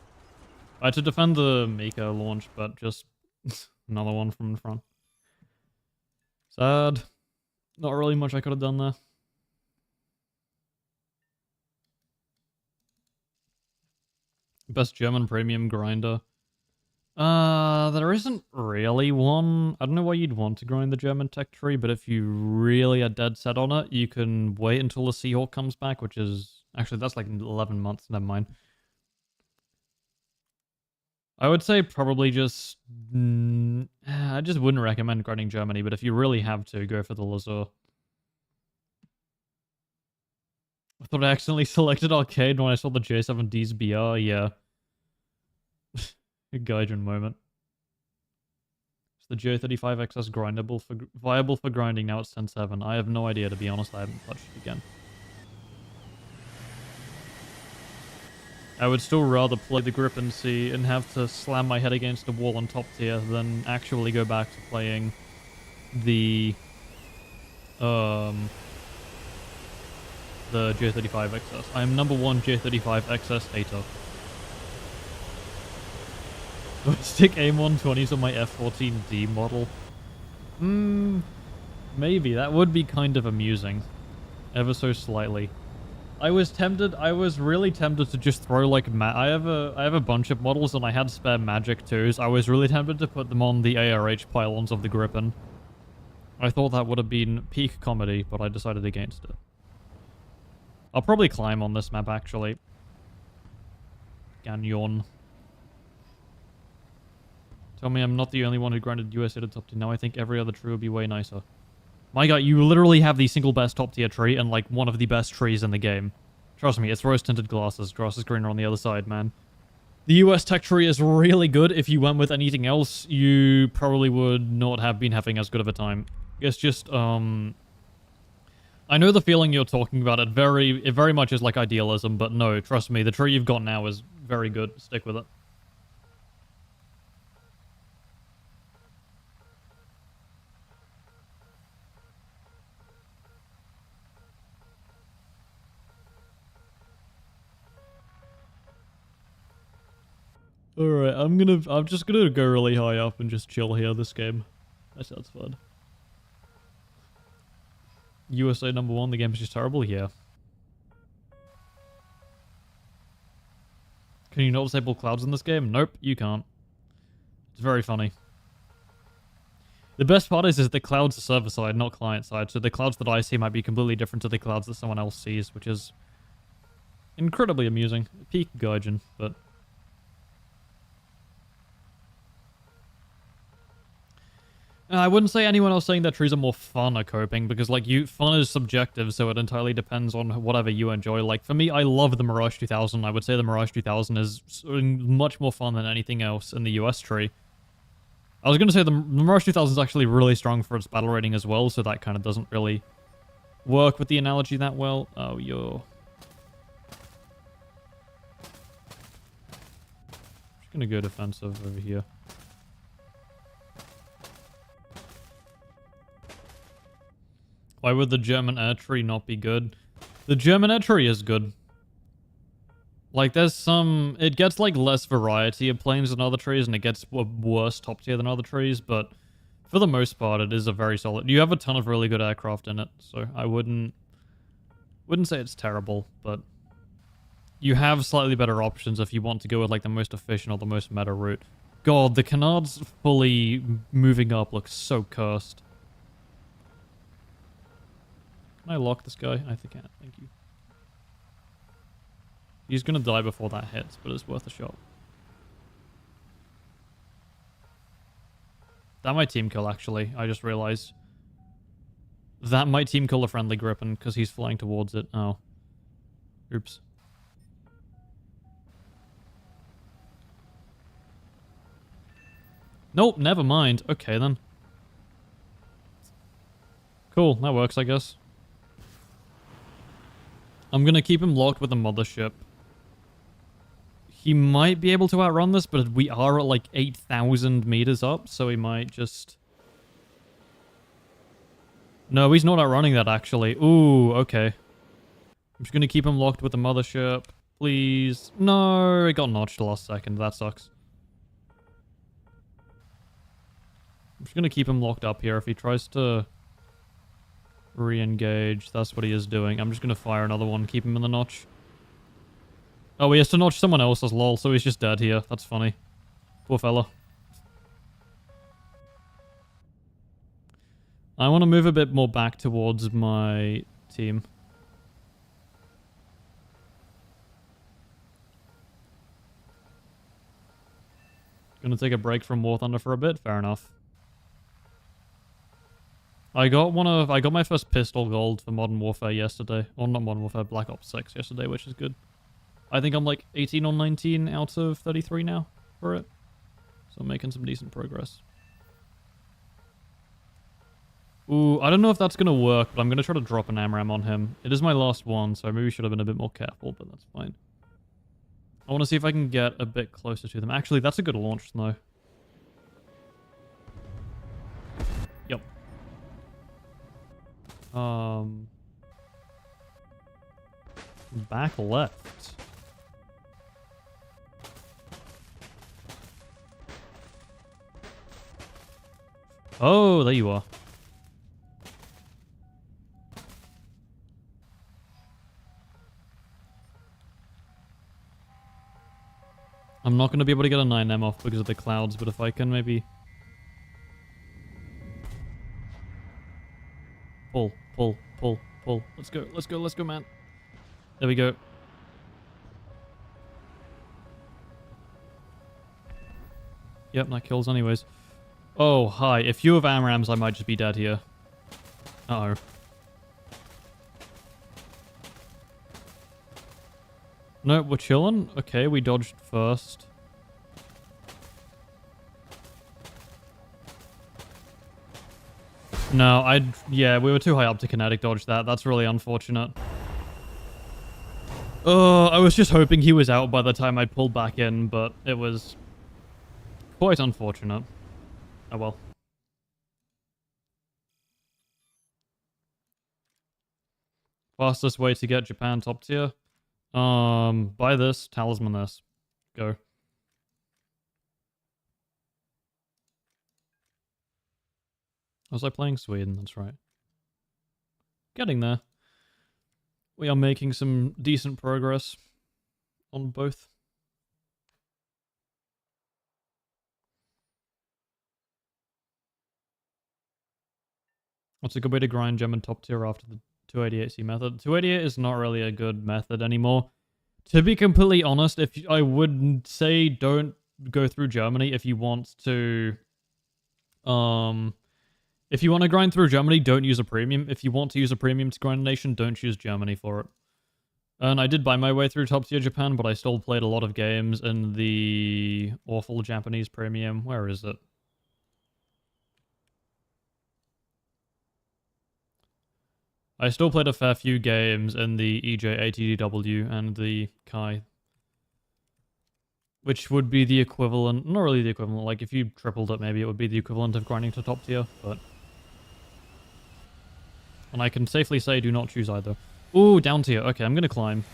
I had to defend the Mika launch, but just another one from the front. Sad. Not really much I could have done there. Best German premium grinder. There isn't really one. I don't know why you'd want to grind the German tech tree, but if you really are dead set on it, you can wait until the Seahawk comes back, which is... Actually, that's like 11 months, never mind. I would say probably just... I just wouldn't recommend grinding Germany, but if you really have to, go for the Lazur. I thought I accidentally selected Arcade when I saw the J7D's BR, yeah. A Gaijin moment. Is the J35XS grindable for viable for grinding now at 10.7? I have no idea, to be honest. I haven't touched it again. I would still rather play the grip and see and have to slam my head against a wall on top tier than actually go back to playing the J35XS. I am #1 J35XS hater. Do I stick AIM 120s on my F14D model? Maybe. That would be kind of amusing. Ever so slightly. I was really tempted to just throw like I have a bunch of models and I had spare magic too, so I was really tempted to put them on the ARH pylons of the Gripen. I thought that would have been peak comedy, but I decided against it. I'll probably climb on this map actually. Gagnon. Tell me I'm not the only one who grinded USA to top tier. Now I think every other tree would be way nicer. My god, you literally have the single best top tier tree and like one of the best trees in the game. Trust me, it's rose-tinted glasses. Grass is greener on the other side, man. The US tech tree is really good. If you went with anything else, you probably would not have been having as good of a time. It's just, I know the feeling you're talking about. It very much is like idealism, but no, trust me, the tree you've got now is very good. Stick with it. Alright, I'm just gonna go really high up and just chill here this game. That sounds fun. USA #1, the game is just terrible, yeah. Can you not disable clouds in this game? Nope, you can't. It's very funny. The best part is the clouds are server side, not client side, so the clouds that I see might be completely different to the clouds that someone else sees, which is incredibly amusing. Peak Gaijin, but... I wouldn't say anyone else saying that trees are more fun are coping, because, like, fun is subjective, so it entirely depends on whatever you enjoy. Like, for me, I love the Mirage 2000. I would say the Mirage 2000 is much more fun than anything else in the US tree. I was going to say the Mirage 2000 is actually really strong for its battle rating as well, so that kind of doesn't really work with the analogy that well. Oh, you're... Just going to go defensive over here. Why would the German air tree not be good? The German air tree is good. Like, there's some... It gets, like, less variety of planes than other trees, and it gets worse top tier than other trees, but for the most part, it is a very solid... You have a ton of really good aircraft in it, so I wouldn't say it's terrible, but you have slightly better options if you want to go with, like, the most efficient or the most meta route. God, the canards fully moving up looks so cursed. Can I lock this guy? I think I can. Thank you. He's gonna die before that hits, but it's worth a shot. That might team kill, actually. I just realized. That might team kill a friendly Gripen, because he's flying towards it. Oh. Oops. Nope, never mind. Okay, then. Cool, that works, I guess. I'm gonna keep him locked with the mothership. He might be able to outrun this, but we are at like 8,000 meters up, so he might just... No, he's not outrunning that, actually. Ooh, okay. I'm just gonna keep him locked with the mothership. Please. No, it got notched last second. That sucks. I'm just gonna keep him locked up here. If he tries to re-engage, that's what he is doing. I'm just gonna fire another one, keep him in the notch. Oh, he has to notch someone else's, lol, so he's just dead here. That's funny. Poor fella. I want to move a bit more back towards my team. Gonna take a break from War Thunder for a bit? Fair enough. I got my first pistol gold for Modern Warfare yesterday. Or not Modern Warfare, Black Ops 6 yesterday, which is good. I think I'm like 18 or 19 out of 33 now for it. So I'm making some decent progress. Ooh, I don't know if that's going to work, but I'm going to try to drop an AMRAM on him. It is my last one, so I maybe should have been a bit more careful, but that's fine. I want to see if I can get a bit closer to them. Actually, that's a good launch, though. Yep. Back left. Oh, there you are. I'm not going to be able to get a 9M off because of the clouds, but if I can maybe... Pull, pull, pull, pull. Let's go, let's go, let's go, man. There we go. Yep, that kills anyways. Oh, hi. If you have AMRAMs, I might just be dead here. Uh-oh. No, we're chilling. Okay, we dodged first. No, yeah, we were too high up to kinetic dodge that. That's really unfortunate. Oh, I was just hoping he was out by the time I pulled back in, but it was quite unfortunate. Oh well. Fastest way to get Japan top tier? Buy this, talisman this. Go. Was I playing Sweden? That's right. Getting there. We are making some decent progress on both. What's a good way to grind gem and top tier after the 288C method? 288 is not really a good method anymore. To be completely honest, I would say don't go through Germany if you want to... If you want to grind through Germany, don't use a premium. If you want to use a premium to grind a nation, don't choose Germany for it. And I did buy my way through top tier Japan, but I still played a lot of games in the awful Japanese premium. Where is it? I still played a fair few games in the EJ ATDW and the Kai. Which would be the equivalent, not really the equivalent, like if you tripled it maybe it would be the equivalent of grinding to top tier, but... And I can safely say do not choose either. Ooh, down tier. Okay, I'm gonna climb.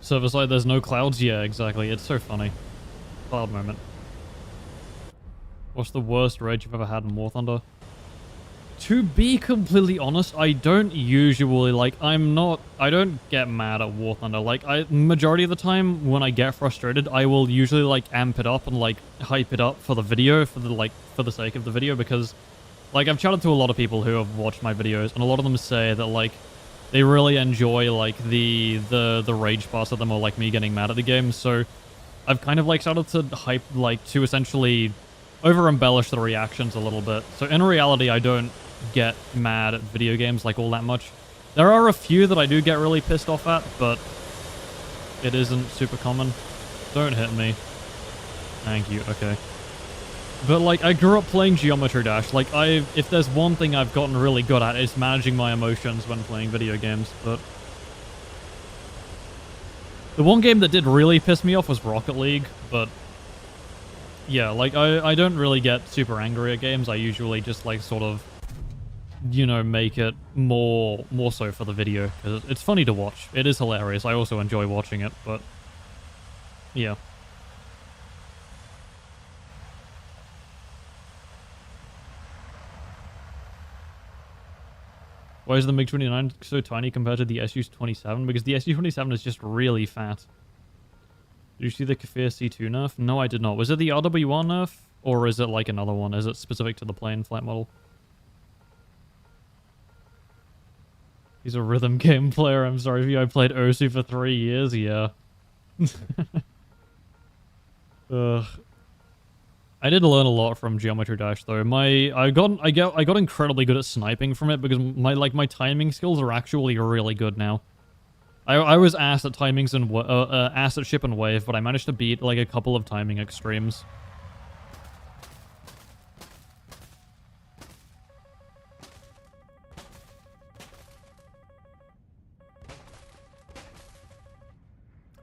Server side, there's no clouds? Yeah, exactly. It's so funny. Cloud moment. What's the worst rage you've ever had in War Thunder? To be completely honest, I don't usually, I don't get mad at War Thunder. Majority of the time, when I get frustrated, I will usually, amp it up and, hype it up for the video, for the sake of the video, because, I've chatted to a lot of people who have watched my videos, and a lot of them say that, they really enjoy, the rage parts of them, or, me getting mad at the game, so I've kind of, started to hype, to essentially over-embellish the reactions a little bit. So in reality, I don't get mad at video games, all that much. There are a few that I do get really pissed off at, but it isn't super common. Don't hit me. Thank you, okay. But, I grew up playing Geometry Dash. If there's one thing I've gotten really good at, it's managing my emotions when playing video games, but... The one game that did really piss me off was Rocket League, but... Yeah, I don't really get super angry at games. I usually just, sort of, make it more so for the video, because it's funny to watch. It is hilarious. I also enjoy watching it, but... Yeah. Why is the MiG-29 so tiny compared to the Su-27? Because the Su-27 is just really fat. Did you see the Kafir C2 nerf? No, I did not. Was it the RWR nerf? Or is it like another one? Is it specific to the plane flight model? He's a rhythm game player. I'm sorry if you. I played Osu for 3 years. Yeah. Ugh. I did learn a lot from Geometry Dash though. I got incredibly good at sniping from it because my timing skills are actually really good now. I was ass at timings and ass at ship and wave, but I managed to beat like a couple of timing extremes.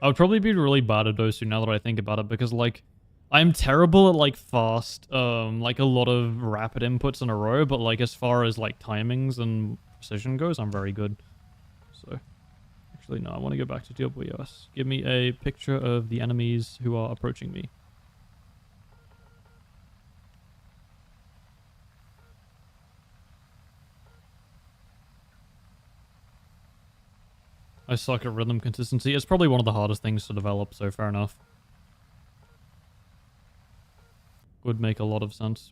I would probably be really bad at Osu now that I think about it, because, like, I'm terrible at, like, fast, like, a lot of rapid inputs in a row, but, like, as far as, like, timings and precision goes, I'm very good. So, actually, no, I want to go back to TWS. Give me a picture of the enemies who are approaching me. I suck at rhythm consistency. It's probably one of the hardest things to develop, so fair enough. Would make a lot of sense.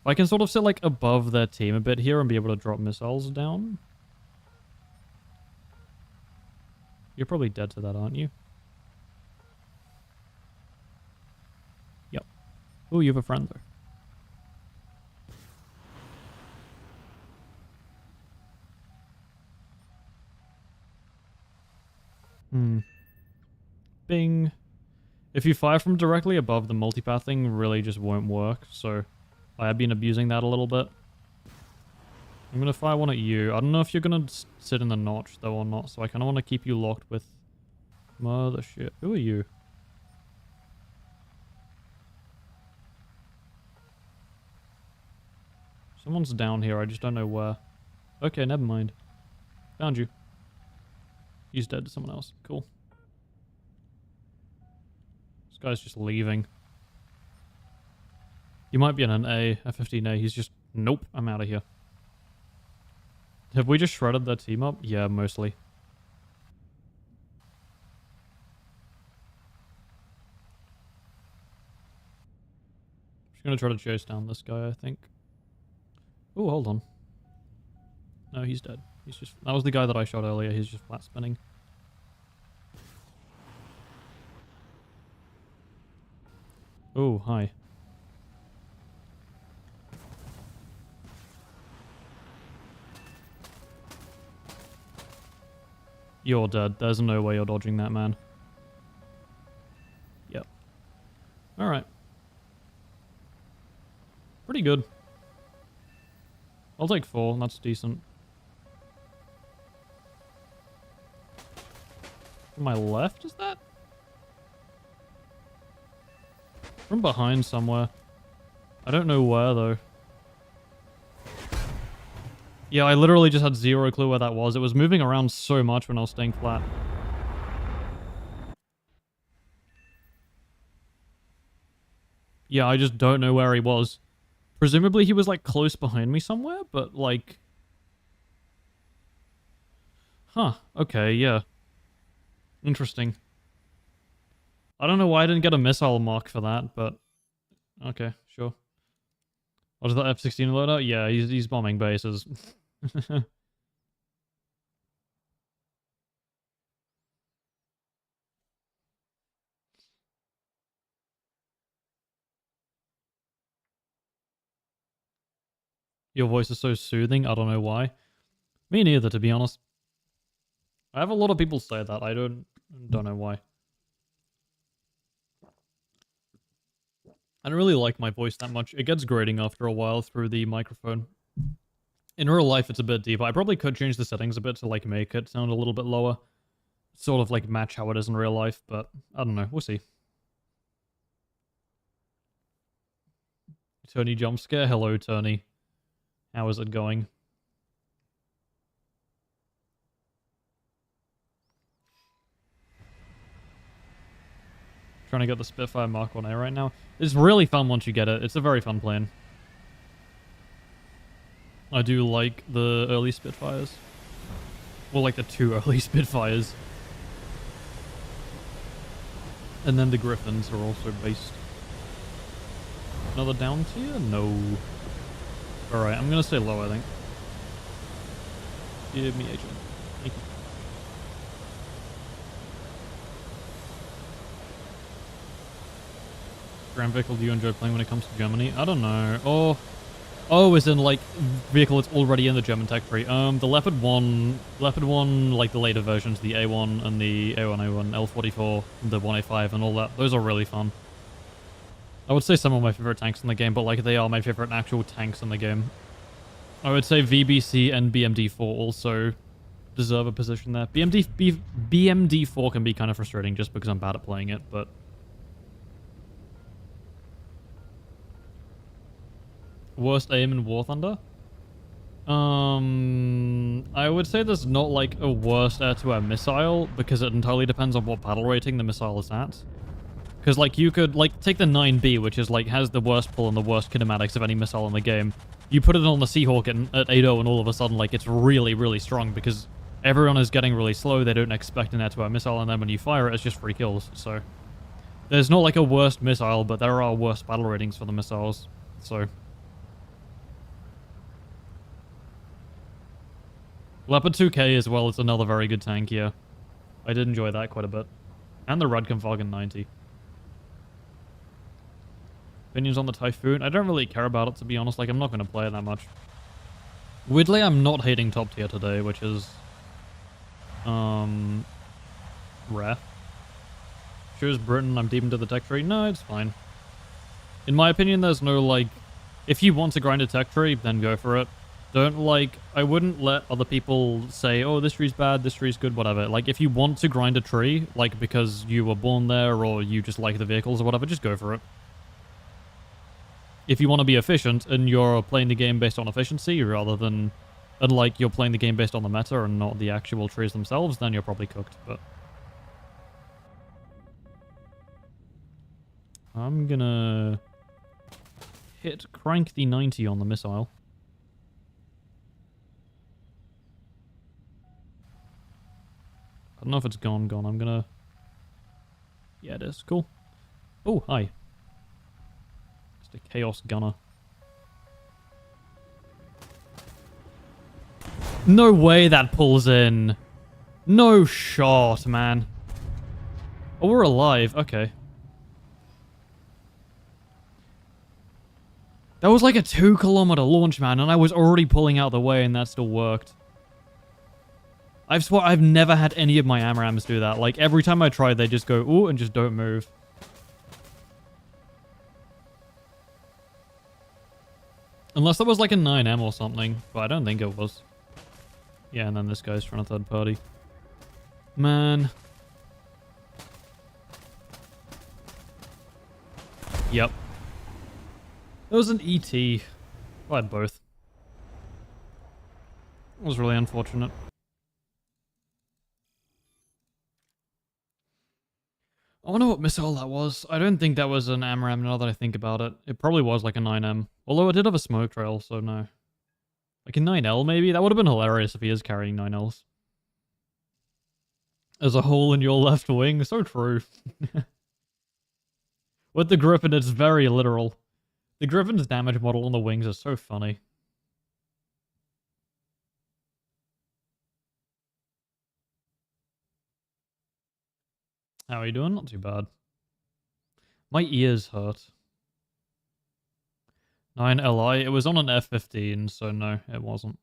If I can sort of sit, like, above their team a bit here and be able to drop missiles down. You're probably dead to that, aren't you? Yep. Oh, you have a friend, though. Bing. If you fire from directly above, the multipath thing really just won't work, so I have been abusing that a little bit. I'm gonna fire one at you. I don't know if you're gonna sit in the notch, though, or not, so I kind of want to keep you locked with... Mother shit. Who are you? Someone's down here, I just don't know where. Okay, never mind. Found you. He's dead to someone else. Cool. This guy's just leaving. He might be in an F-15A. He's just... Nope, I'm out of here. Have we just shredded their team up? Yeah, mostly. Just gonna try to chase down this guy, I think. Oh, hold on. No, he's dead. He's just... That was the guy that I shot earlier. He's just flat spinning. Oh, hi. You're dead. There's no way you're dodging that, man. Yep. Alright. Pretty good. I'll take 4. That's decent. From my left, is that? From behind somewhere. I don't know where, though. Yeah, I literally just had zero clue where that was. It was moving around so much when I was staying flat. Yeah, I just don't know where he was. Presumably he was, like, close behind me somewhere, but, like... Huh, okay, yeah. Interesting. I don't know why I didn't get a missile mark for that, but... Okay, sure. What is that F-16 loadout? Yeah, he's bombing bases. Your voice is so soothing, I don't know why. Me neither, to be honest. I have a lot of people say that, I don't know why. I don't really like my voice that much. It gets grating after a while through the microphone. In real life, it's a bit deeper. I probably could change the settings a bit to, like, make it sound a little bit lower. Sort of, like, match how it is in real life, but I don't know. We'll see. Tony jump scare? Hello, Tony. How is it going? Trying to get the Spitfire Mark 1A right now. It's really fun once you get it. It's a very fun plane. I do like the early Spitfires. Well, like the 2 early Spitfires. And then the Griffins are also based. Another down tier? No. Alright, I'm gonna stay low, I think. Give me agent. Thank you. Grand vehicle do you enjoy playing when it comes to Germany? I don't know. Oh, as in like vehicle that's already in the German tech tree. The Leopard 1, like the later versions, the A1 and the A1A1, L44, the 1A5 and all that. Those are really fun. I would say some of my favorite tanks in the game, but like they are my favorite actual tanks in the game. I would say VBC and BMD4 also deserve a position there. BMD4 can be kind of frustrating just because I'm bad at playing it, but... Worst aim in War Thunder? I would say there's not like a worst air-to-air missile, because it entirely depends on what battle rating the missile is at. Because like you could like take the 9B, which is like has the worst pull and the worst kinematics of any missile in the game. You put it on the Seahawk at 8.0 and all of a sudden like it's really, really strong because everyone is getting really slow. They don't expect an air-to-air missile, and then when you fire it, it's just free kills. So there's not like a worst missile, but there are worst battle ratings for the missiles. So... Leopard 2K as well is another very good tank here. I did enjoy that quite a bit. And the Radkampfwagen 90. Opinions on the Typhoon? I don't really care about it, to be honest. Like, I'm not going to play it that much. Weirdly, I'm not hating top tier today, which is... rare. Choose Britain, I'm deep into the tech tree. No, it's fine. In my opinion, there's no, like... If you want to grind a tech tree, then go for it. Don't, like, I wouldn't let other people say, oh, this tree's bad, this tree's good, whatever. Like, if you want to grind a tree, like, because you were born there or you just like the vehicles or whatever, just go for it. If you want to be efficient and you're playing the game based on efficiency rather than, and, like, you're playing the game based on the meta and not the actual trees themselves, then you're probably cooked, but... I'm gonna... crank the 90 on the missile. I don't know if it's gone. I'm gonna... Yeah, it is. Cool. Oh, hi. Just a Chaos Gunner. No way that pulls in. No shot, man. Oh, we're alive. Okay. That was like a 2-kilometer launch, man, and I was already pulling out the way and that still worked. I've never had any of my AMRAMs do that. Like, every time I try, they just go, ooh, and just don't move. Unless that was like a 9M or something, but I don't think it was. Yeah, and then this guy's trying to third party. Man. Yep. It was an ET. I had both. It was really unfortunate. I wonder what missile that was. I don't think that was an AMRAM now that I think about it. It probably was like a 9M. Although it did have a smoke trail, so no. Like a 9L maybe? That would have been hilarious if he is carrying 9Ls. As a hole in your left wing. So true. With the Griffin, it's very literal. The Griffin's damage model on the wings is so funny. How are you doing? Not too bad. My ears hurt. 9LI. It was on an F-15, so no, it wasn't.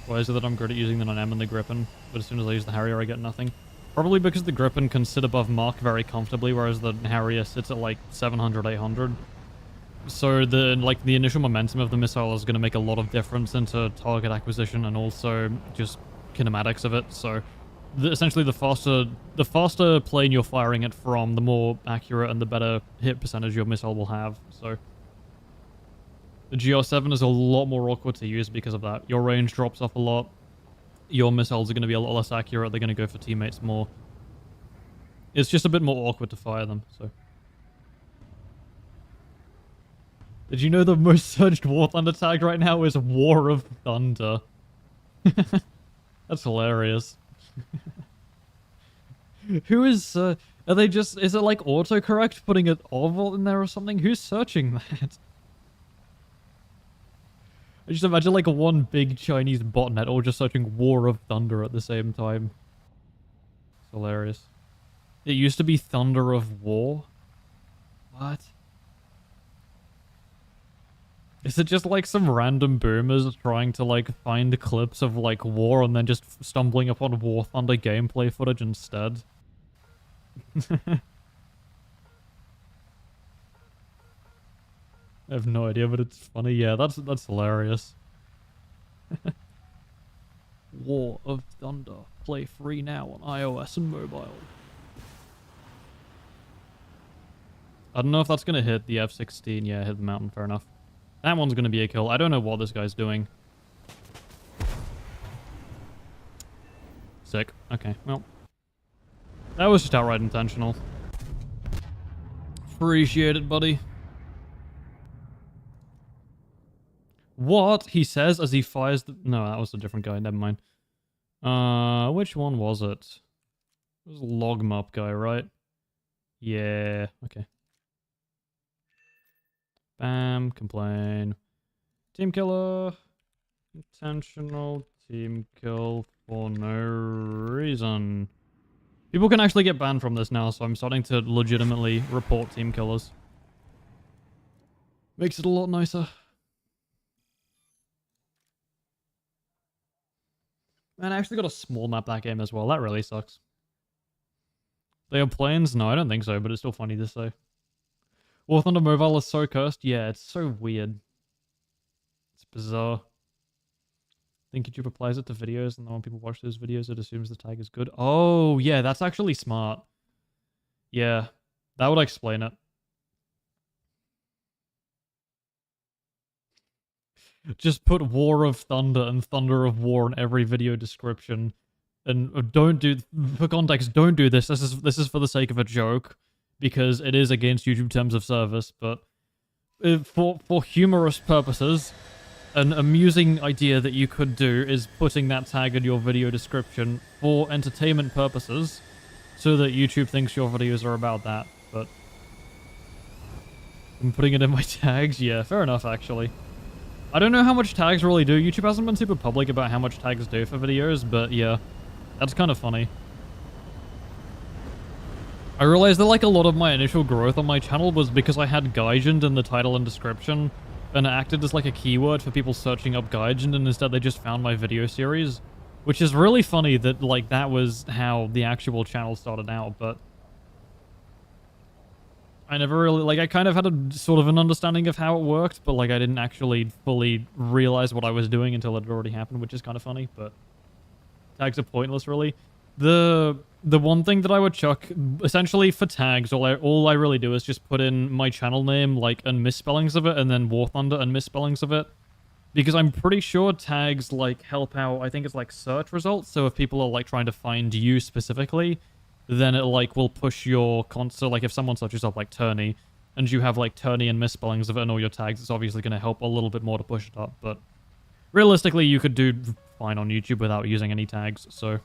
Why is it that I'm good at using the 9M and the Griffin, but as soon as I use the Harrier I get nothing? Probably because the Griffin can sit above Mach very comfortably, whereas the Harrier sits at like 700, 800. So the initial momentum of the missile is going to make a lot of difference into target acquisition and also just kinematics of it. So essentially the faster plane you're firing it from, the more accurate and the better hit percentage your missile will have. So The GR7 is a lot more awkward to use because of that. Your range drops off a lot. Your missiles are going to be a lot less accurate. They're going to go for teammates more. It's just a bit more awkward to fire them, so. Did you know the most searched War Thunder tag right now is War of Thunder? That's hilarious. Who is, are they just, is it like autocorrect putting an oval in there or something? Who's searching that? I just imagine like one big Chinese botnet all just searching War of Thunder at the same time. It's hilarious. It used to be Thunder of War? What? Is it just like some random boomers trying to like find clips of like war and then just stumbling upon War Thunder gameplay footage instead? I have no idea, but it's funny. Yeah, that's hilarious. War of Thunder. Play free now on iOS and mobile. I don't know if that's going to hit the F-16. Yeah, hit the mountain. Fair enough. That one's going to be a kill. I don't know what this guy's doing. Sick. Okay, well. That was just outright intentional. Appreciate it, buddy. What? He says as he fires the... No, that was a different guy. Never mind. Which one was it? It was Logmup guy, right? Yeah. Okay. Bam. Complain. Team killer. Intentional team kill for no reason. People can actually get banned from this now, so I'm starting to legitimately report team killers. Makes it a lot nicer. Man, I actually got a small map that game as well. That really sucks. They have planes? No, I don't think so, but it's still funny to say. War Thunder Mobile is so cursed? Yeah, it's so weird. It's bizarre. I think YouTube applies it to videos, and then when people watch those videos, it assumes the tag is good. Oh, yeah, that's actually smart. Yeah, that would explain it. Just put War of Thunder and Thunder of War in every video description. And don't do, for context, don't do this. This is for the sake of a joke, because it is against YouTube terms of service, but for humorous purposes, an amusing idea that you could do is putting that tag in your video description for entertainment purposes, so that YouTube thinks your videos are about that, but... I'm putting it in my tags? Yeah, fair enough, actually. I don't know how much tags really do. YouTube hasn't been super public about how much tags do for videos, but yeah, that's kind of funny. I realized that like a lot of my initial growth on my channel was because I had Gaijin in the title and description, and it acted as like a keyword for people searching up Gaijin, and instead they just found my video series, which is really funny that like that was how the actual channel started out, but I never really, like, I kind of had a sort of an understanding of how it worked, but like I didn't actually fully realize what I was doing until it had already happened, which is kind of funny, but tags are pointless, really. The one thing that I would chuck, essentially for tags, all I really do is just put in my channel name, like, and misspellings of it, and then War Thunder and misspellings of it. Because I'm pretty sure tags, like, help out, I think it's like search results, so if people are, like, trying to find you specifically, then it, like, will push your so, like, if someone searches up, like, Turney, and you have, like, Turney and misspellings of it in all your tags, it's obviously going to help a little bit more to push it up, but realistically, you could do fine on YouTube without using any tags, so...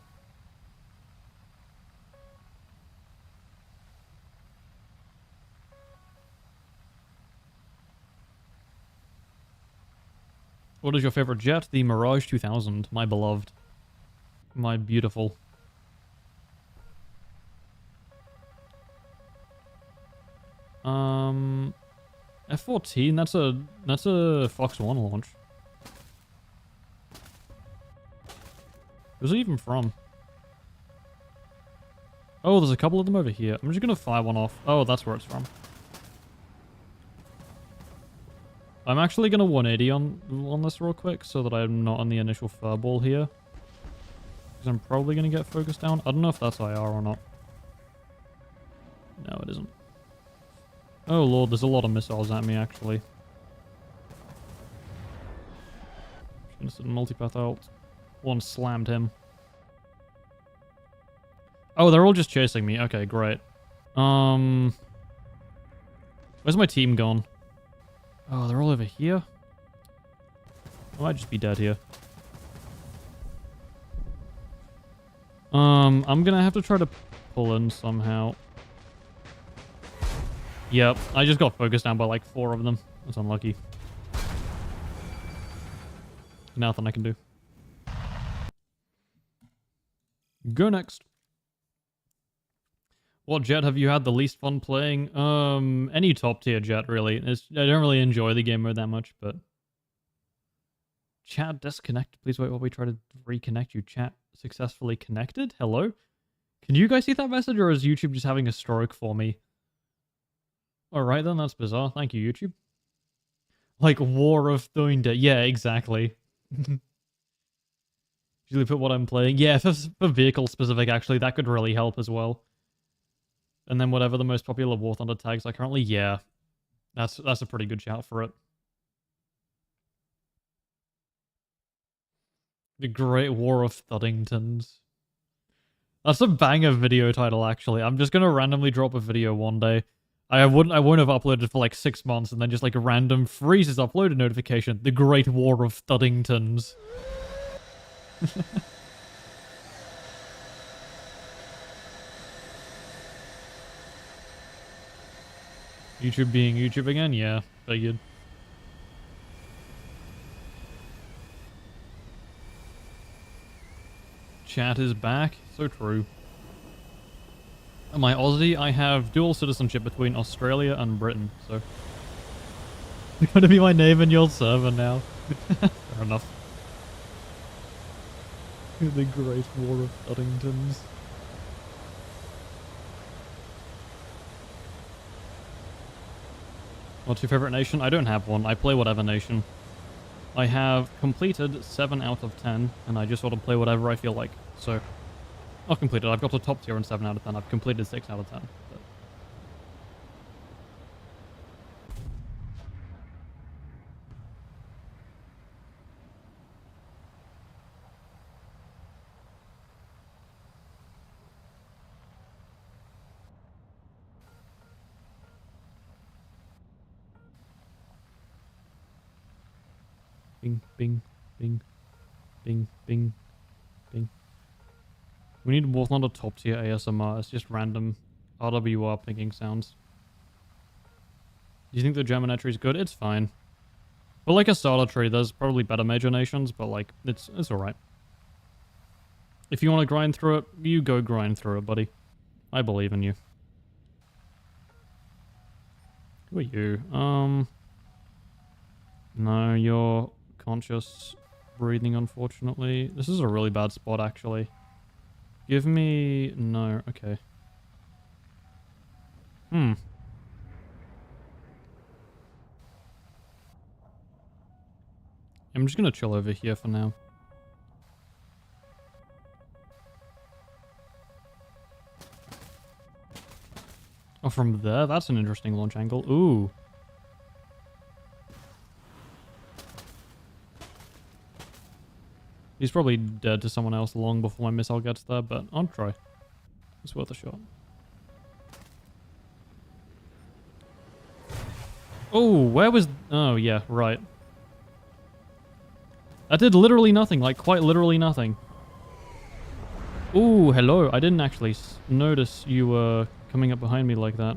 What is your favorite jet? The Mirage 2000, my beloved. My beautiful. F-14, that's a Fox 1 launch. Where's it even from? Oh, there's a couple of them over here. I'm just gonna fire one off. Oh, that's where it's from. I'm actually gonna 180 on this real quick so that I'm not on the initial furball here. Because I'm probably gonna get focused down. I don't know if that's IR or not. No, it isn't. Oh lord, there's a lot of missiles at me, actually. Instant multipath ult. One slammed him. Oh, they're all just chasing me. Okay, great. Where's my team gone? Oh, they're all over here? I might just be dead here. I'm gonna have to try to pull in somehow. Yep, I just got focused down by like 4 of them. That's unlucky. Nothing I can do. Go next. What jet have you had the least fun playing? Any top tier jet, really. I don't really enjoy the game that much, but... Chat disconnected. Please wait while we try to reconnect you. Chat successfully connected? Hello? Can you guys see that message, or is YouTube just having a stroke for me? Alright then, that's bizarre. Thank you, YouTube. Like, War of Thunder. Yeah, exactly. Usually put what I'm playing. Yeah, for vehicle specific, actually, that could really help as well. And then whatever the most popular War Thunder tags are currently, yeah. That's a pretty good shout for it. The Great War of Thuddingtons. That's a banger video title, actually. I'm just gonna randomly drop a video one day. I won't have uploaded for like 6 months, and then just like a random freezes uploaded notification. The Great War of Thuddingtons. YouTube being YouTube again? Yeah, figured. Chat is back. So true. Am I Aussie? I have dual citizenship between Australia and Britain, so... It's gonna be my name in your server now. Fair enough. The Great War of Thuddingtons. What's your favorite nation? I don't have one. I play whatever nation. I have completed 7 out of 10, and I just sort of play whatever I feel like. So, not completed. I've got a top tier in 7 out of 10. I've completed 6 out of 10. But... Bing, bing, bing, bing, bing, bing. We need War Thunder top tier ASMR. It's just random RWR pinging sounds. Do you think the German entry is good? It's fine. But like a starter tree, there's probably better major nations, but like, it's alright. If you want to grind through it, you go grind through it, buddy. I believe in you. Who are you? No, you're conscious breathing, unfortunately. This is a really bad spot, actually. Give me... No, okay. I'm just gonna chill over here for now. Oh, from there? That's an interesting launch angle. Ooh. He's probably dead to someone else long before my missile gets there, but I'll try. It's worth a shot. Oh, where was... Oh, yeah, right. That did literally nothing, like quite literally nothing. Ooh, hello. I didn't actually notice you were coming up behind me like that.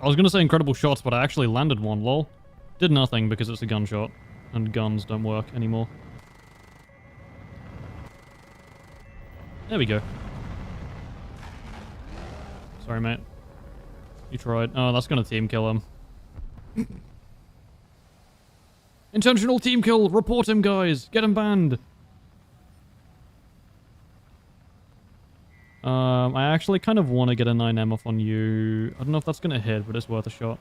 I was going to say incredible shots, but I actually landed one, lol. Did nothing because it's a gunshot. And guns don't work anymore. There we go. Sorry, mate. You tried. Oh, that's gonna team kill him. Intentional team kill! Report him, guys! Get him banned! I actually kind of want to get a 9M off on you. I don't know if that's gonna hit, but it's worth a shot.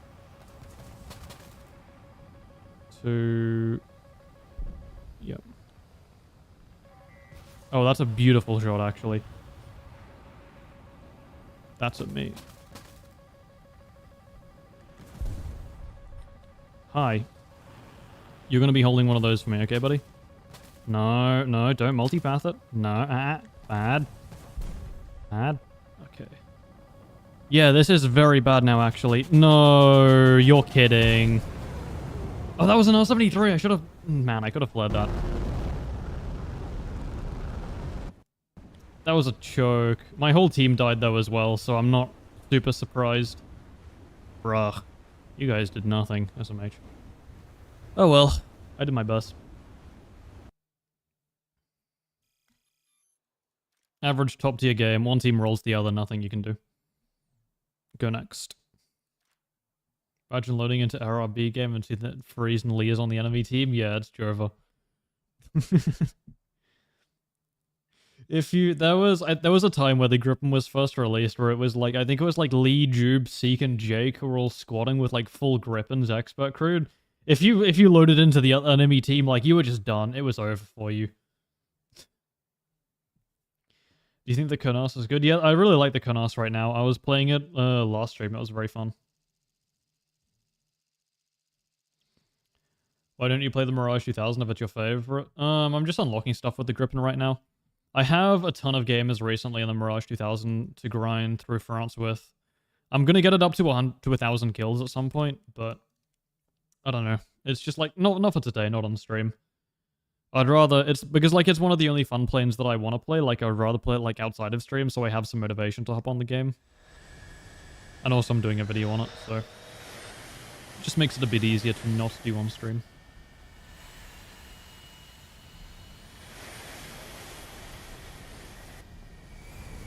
Yep. Oh, that's a beautiful shot, actually. That's at me. Hi. You're gonna be holding one of those for me, okay, buddy? No, no, don't multipath it. No, bad. Bad. Okay. Yeah, this is very bad now, actually. No, you're kidding. Oh, that was an R73. I should have... Man, I could have fled that. That was a choke. My whole team died, though, as well, so I'm not super surprised. Bruh. You guys did nothing, SMH. Oh, well. I did my best. Average top-tier game. One team rolls the other. Nothing you can do. Go next. Imagine loading into RRB game and see that Freeze and Lee is on the enemy team. Yeah, it's Jova. There was a time where the Gripen was first released where it was like, I think it was like Lee, Jube, Seek, and Jake who were all squatting with like full Gripen's expert crew. If you loaded into the enemy team, like you were just done. It was over for you. Do you think the Konas is good? Yeah, I really like the Konas right now. I was playing it last stream. It was very fun. Why don't you play the Mirage 2000 if it's your favorite? I'm just unlocking stuff with the Gripen right now. I have a ton of gamers recently in the Mirage 2000 to grind through France with. I'm gonna get it up to 1,000 kills at some point, but I don't know. It's just like, not for today, not on stream. I'd rather, it's because like it's one of the only fun planes that I want to play, like I'd rather play it like outside of stream so I have some motivation to hop on the game. And also I'm doing a video on it, so it just makes it a bit easier to not do on stream.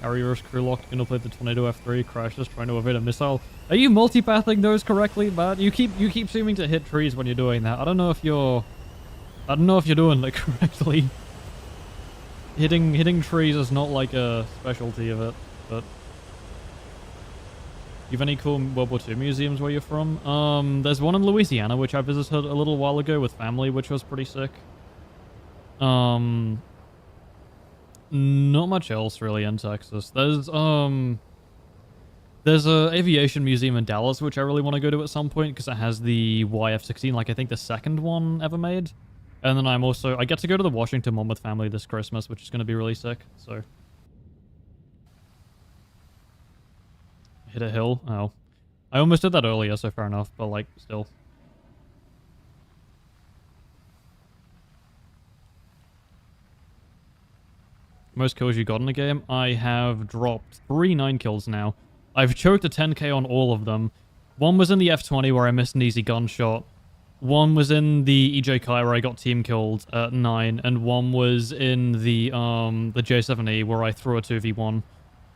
Harrier's crew locked, gonna play the Tornado F3, crashes, trying to evade a missile. Are you multipathing those correctly, Matt? You keep seeming to hit trees when you're doing that. I don't know if you're doing it correctly. Hitting trees is not like a specialty of it, but... You have any cool World War II museums where you're from? There's one in Louisiana, which I visited a little while ago with family, which was pretty sick. Not much else really in Texas. There's a aviation museum in Dallas, which I really want to go to at some point, because it has the YF-16, like I think the second one ever made. And then I get to go to the Washington one with family this Christmas, which is going to be really sick, so. Hit a hill? Oh. I almost did that earlier, so fair enough, but like, still. Most kills you got in the game? I have dropped 3 9 kills now. I've choked a 10k on all of them. One was in the F-20 where I missed an easy gunshot. One was in the EJ Kai where I got team killed at 9. And one was in the J7E where I threw a 2v1,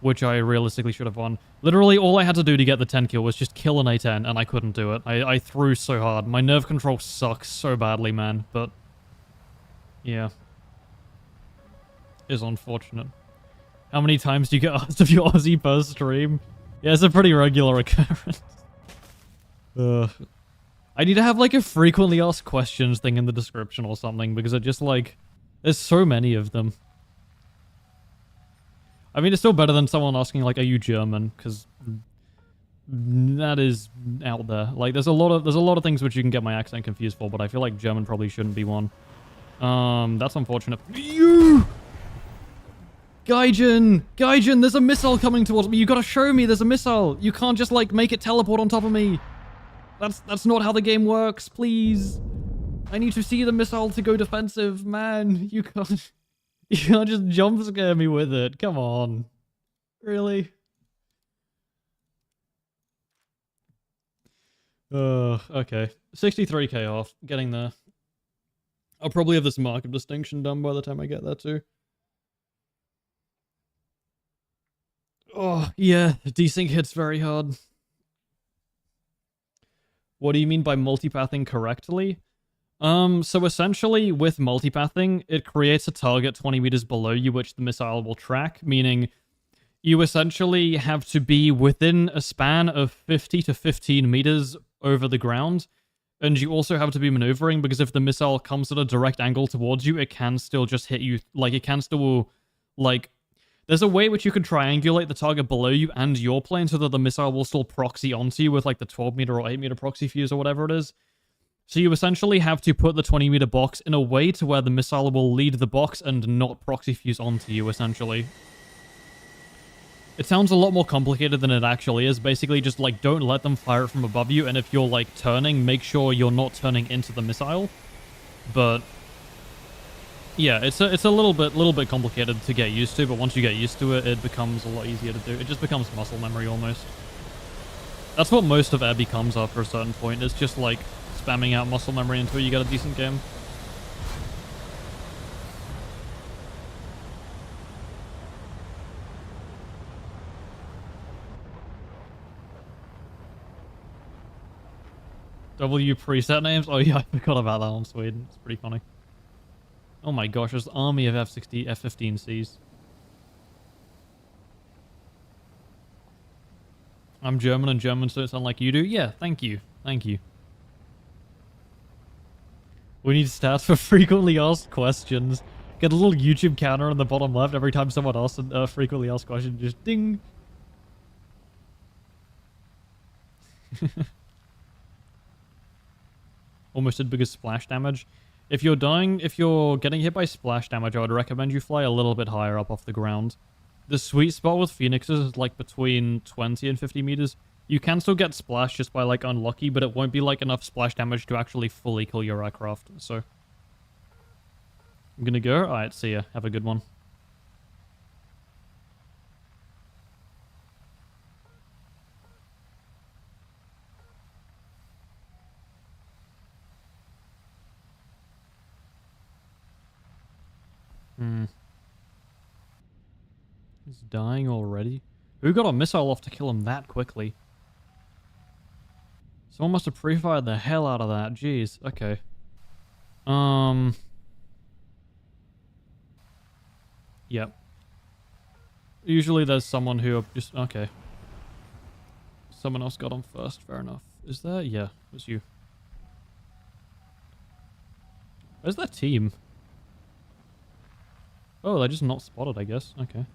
which I realistically should have won. Literally, all I had to do to get the 10 kill was just kill an A10, and I couldn't do it. I threw so hard. My nerve control sucks so badly, man. But, yeah. Is unfortunate. How many times do you get asked if you're Aussie per stream? Yeah, it's a pretty regular occurrence. I need to have like a frequently asked questions thing in the description or something, because it just like, there's so many of them. I mean, it's still better than someone asking like, are you German? Because that is out there. Like, there's a lot of things which you can get my accent confused for, but I feel like German probably shouldn't be one. That's unfortunate. You! Gaijin! Gaijin, there's a missile coming towards me. You gotta show me there's a missile. You can't just, like, make it teleport on top of me. That's not how the game works, please. I need to see the missile to go defensive, man. You can't just jump scare me with it. Come on. Really? Okay. 63k off. Getting there. I'll probably have this mark of distinction done by the time I get there, too. Oh, yeah, desync hits very hard. What do you mean by multipathing correctly? So essentially, with multipathing, it creates a target 20 meters below you, which the missile will track, meaning you essentially have to be within a span of 50 to 15 meters over the ground, and you also have to be maneuvering, because if the missile comes at a direct angle towards you, it can still just hit you, like, it can still, like... There's a way which you can triangulate the target below you and your plane so that the missile will still proxy onto you with like the 12 meter or 8 meter proxy fuse or whatever it is. So you essentially have to put the 20-meter box in a way to where the missile will lead the box and not proxy fuse onto you, essentially. It sounds a lot more complicated than it actually is. Basically, just, like, don't let them fire it from above you, and if you're, like, turning, make sure you're not turning into the missile. But yeah, it's a little bit complicated to get used to, but once you get used to it, it becomes a lot easier to do. It just becomes muscle memory, almost. That's what most of air becomes after a certain point. It's just, like, spamming out muscle memory until you get a decent game. W preset names? Oh yeah, I forgot about that on Sweden. It's pretty funny. Oh my gosh, there's an army of F-15Cs. I'm German and Germans don't sound like you do? Yeah, thank you. Thank you. We need stats for frequently asked questions. Get a little YouTube counter on the bottom left every time someone asks a frequently asked question. Just ding. Almost did biggest splash damage. If you're getting hit by splash damage, I would recommend you fly a little bit higher up off the ground. The sweet spot with Phoenixes is like between 20 and 50 meters. You can still get splashed just by like unlucky, but it won't be like enough splash damage to actually fully kill your aircraft. So I'm gonna go. Alright, see ya. Have a good one. He's dying already? Who got a missile off to kill him that quickly? Someone must have pre-fired the hell out of that. Jeez. Okay. Yep. Usually there's someone who just... Okay. Someone else got him first. Fair enough. Is there? Yeah. It was you. Where's that team? Oh, they're just not spotted, I guess. Okay.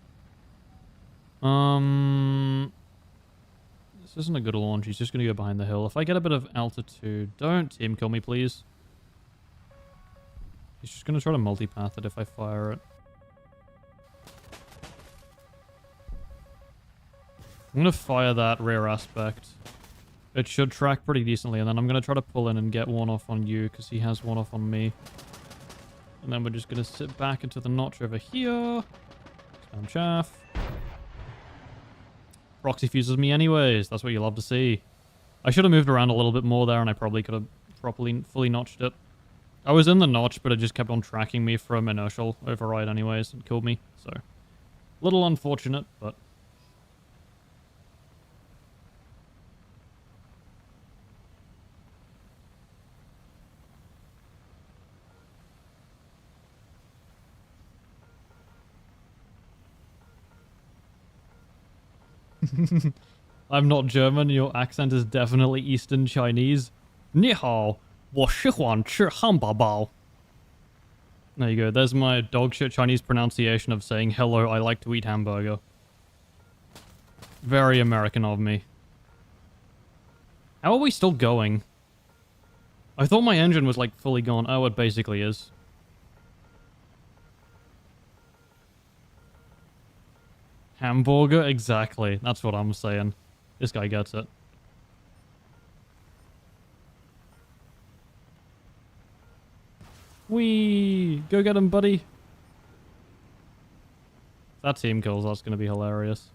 This isn't a good launch. He's just going to go behind the hill. If I get a bit of altitude... Don't team kill me, please. He's just going to try to multipath it if I fire it. I'm going to fire that rear aspect. It should track pretty decently, and then I'm going to try to pull in and get one off on you, because he has one off on me. And then we're just going to sit back into the notch over here. Spam chaff. Proxy fuses me anyways. That's what you love to see. I should have moved around a little bit more there, and I probably could have properly fully notched it. I was in the notch, but it just kept on tracking me from inertial override anyways and killed me. So, a little unfortunate, but... I'm not German, your accent is definitely Eastern Chinese. 你好,我喜欢吃汉堡包. There you go, there's my dogshit Chinese pronunciation of saying hello, I like to eat hamburger. Very American of me. How are we still going? I thought my engine was like fully gone. Oh, it basically is. Hamburger? Exactly. That's what I'm saying. This guy gets it. Whee! Go get him, buddy. If that team kills, that's going to be hilarious.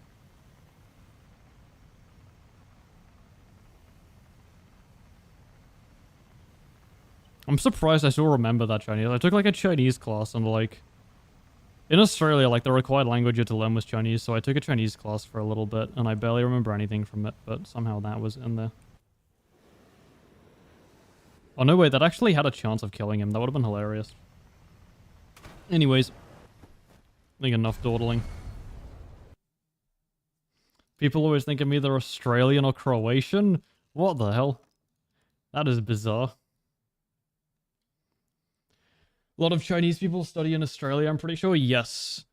I'm surprised I still remember that Chinese. I took like a Chinese class and like... In Australia, like, the required language you had to learn was Chinese, so I took a Chinese class for a little bit, and I barely remember anything from it, but somehow that was in there. Oh, no way, that actually had a chance of killing him. That would have been hilarious. Anyways. I think enough dawdling. People always think I'm either Australian or Croatian. What the hell? That is bizarre. A lot of Chinese people study in Australia, I'm pretty sure. Yes.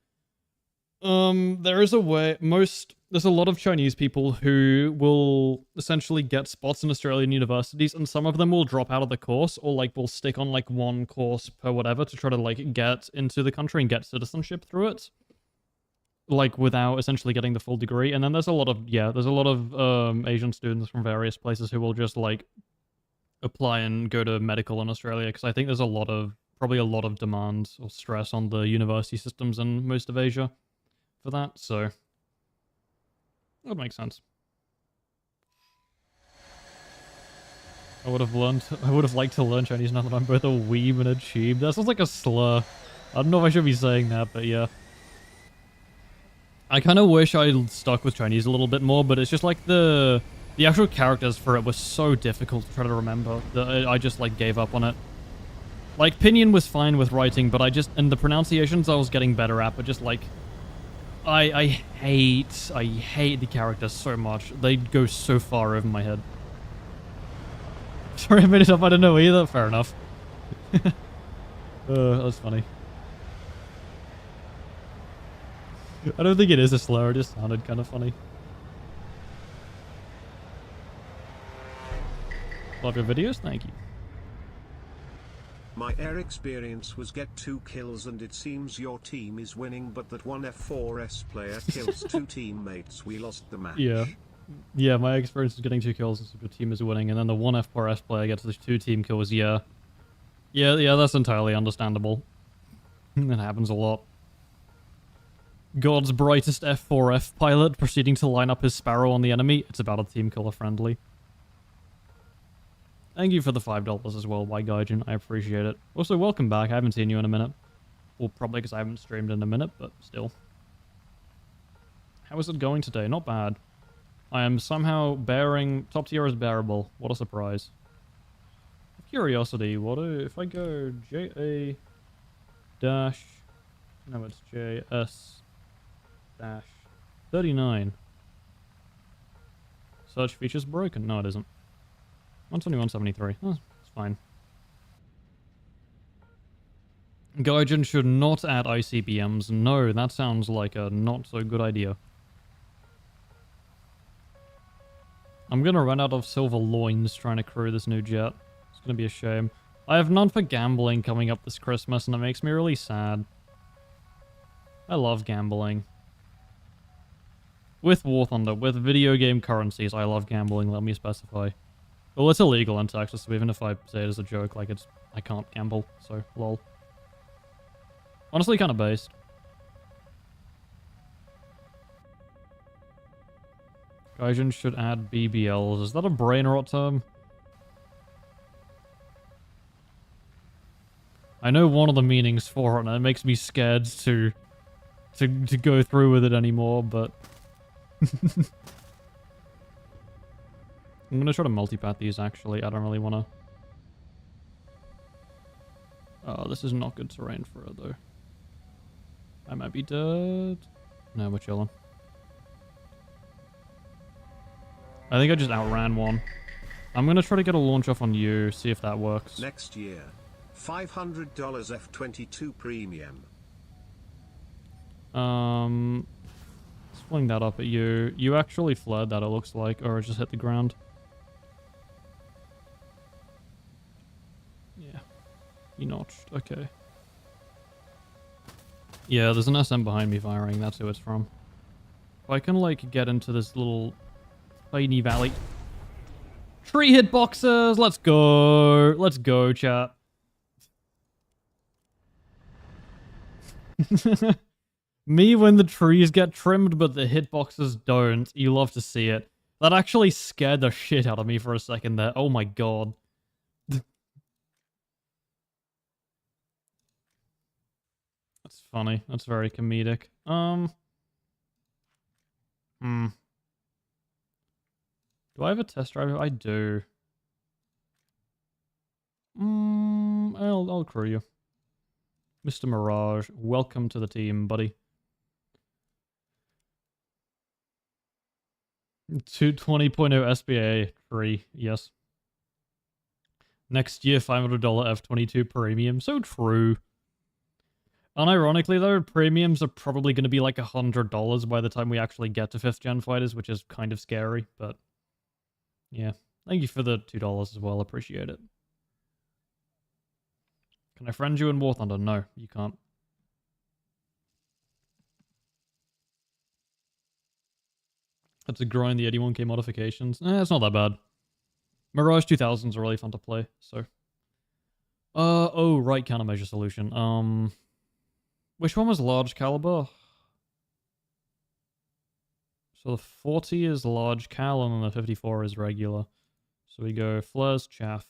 There is a way. Most there's a lot of Chinese people who will essentially get spots in Australian universities, and some of them will drop out of the course, or like will stick on like one course per whatever to try to like get into the country and get citizenship through it, like without essentially getting the full degree. And then there's a lot of Asian students from various places who will just like apply and go to medical in Australia, because I think there's probably a lot of demand or stress on the university systems in most of Asia for that, so that would make sense. I would have liked to learn Chinese now that I'm both a weeb and a cheeb. That sounds like a slur. I don't know if I should be saying that, but yeah. I kind of wish I stuck with Chinese a little bit more, but it's just like the actual characters for it was so difficult to try to remember that I just like gave up on it. Like, Pinyin was fine with writing, but and the pronunciations I was getting better at, but just like, I hate the characters so much. They go so far over my head. Sorry I made it up, I don't know either. Fair enough. That's funny. I don't think it is a slur, it just sounded kind of funny. Love your videos, thank you. My air experience was get 2 kills and it seems your team is winning, but that one F4S player kills 2 teammates, we lost the match. Yeah, my experience is getting 2 kills and your team is winning, and then the one F4S player gets the 2 team kills, yeah, that's entirely understandable. It happens a lot. God's brightest F4F pilot proceeding to line up his Sparrow on the enemy. It's about a team killer friendly. Thank you for the $5 as well, by Gaijin. I appreciate it. Also, welcome back. I haven't seen you in a minute. Well, probably because I haven't streamed in a minute, but still. How is it going today? Not bad. I am somehow bearing... Top tier is bearable. What a surprise. Curiosity, if I go JA dash... No, it's JS dash 39. Search feature's broken. No, it isn't. 121.73. Oh, it's fine. Gaijin should not add ICBMs. No, that sounds like a not so good idea. I'm gonna run out of silver loins trying to crew this new jet. It's gonna be a shame. I have none for gambling coming up this Christmas, and it makes me really sad. I love gambling. With War Thunder, with video game currencies, I love gambling, let me specify. Well, it's illegal in Texas, so even if I say it as a joke, like I can't gamble, so lol. Honestly, kind of based. Gaijin should add BBLs. Is that a brain rot term? I know one of the meanings for it, and it makes me scared to go through with it anymore, but... I'm gonna try to multipath these, actually. I don't really wanna... Oh, this is not good terrain for it, though. I might be dead. No, we're chilling. I think I just outran one. I'm gonna try to get a launch off on you, see if that works. Next year, $500 F22 premium. Swing that up at you. You actually flared that, it looks like, or it just hit the ground. Yeah. You notched. Okay. Yeah, there's an SM behind me firing. That's who it's from. If I can, like, get into this little tiny valley. Tree hitboxes! Let's go! Let's go, chat. Me when the trees get trimmed, but the hitboxes don't. You love to see it. That actually scared the shit out of me for a second there. Oh my god. That's funny. That's very comedic. Do I have a test drive? I do. I'll crew you. Mr. Mirage, welcome to the team, buddy. 220.0 SPA free, yes. Next year, $500 F22 premium. So true. Unironically though, premiums are probably going to be like $100 by the time we actually get to 5th gen fighters, which is kind of scary, but yeah. Thank you for the $2 as well, appreciate it. Can I friend you in War Thunder? No, you can't. Had to grind the 81k modifications. It's not that bad. Mirage 2000s are really fun to play, so. Oh, right, countermeasure solution. Which one was large caliber? So the 40 is large cal and then the 54 is regular. So we go flares, chaff.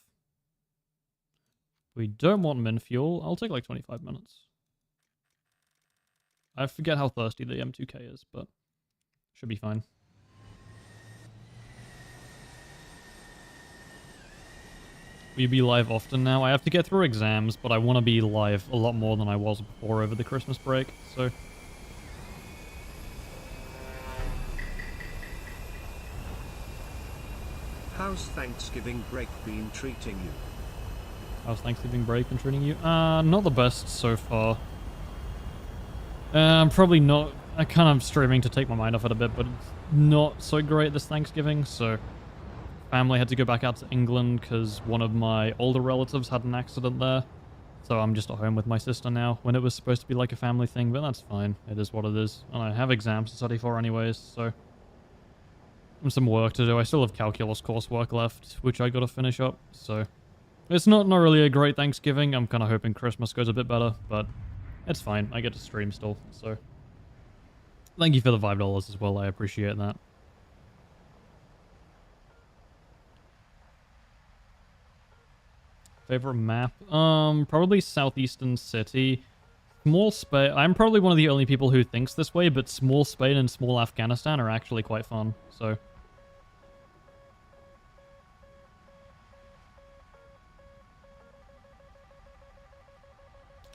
We don't want min fuel. I'll take like 25 minutes. I forget how thirsty the M2K is, but should be fine. Will you be live often now? I have to get through exams, but I want to be live a lot more than I was before over the Christmas break, so... How's Thanksgiving break been treating you? How's Thanksgiving break been treating you? Not the best so far. I'm probably not... I kind of streaming to take my mind off it a bit, but it's not so great this Thanksgiving, so... Family had to go back out to England because one of my older relatives had an accident there. So I'm just at home with my sister now, when it was supposed to be like a family thing, but that's fine. It is what it is. And I have exams to study for anyways, so... And some work to do. I still have calculus coursework left, which I gotta finish up, so... It's not really a great Thanksgiving. I'm kind of hoping Christmas goes a bit better, but it's fine. I get to stream still, so... Thank you for the $5 as well. I appreciate that. Favorite map? Probably Southeastern City. Small Spain. I'm probably one of the only people who thinks this way, but small Spain and small Afghanistan are actually quite fun, so...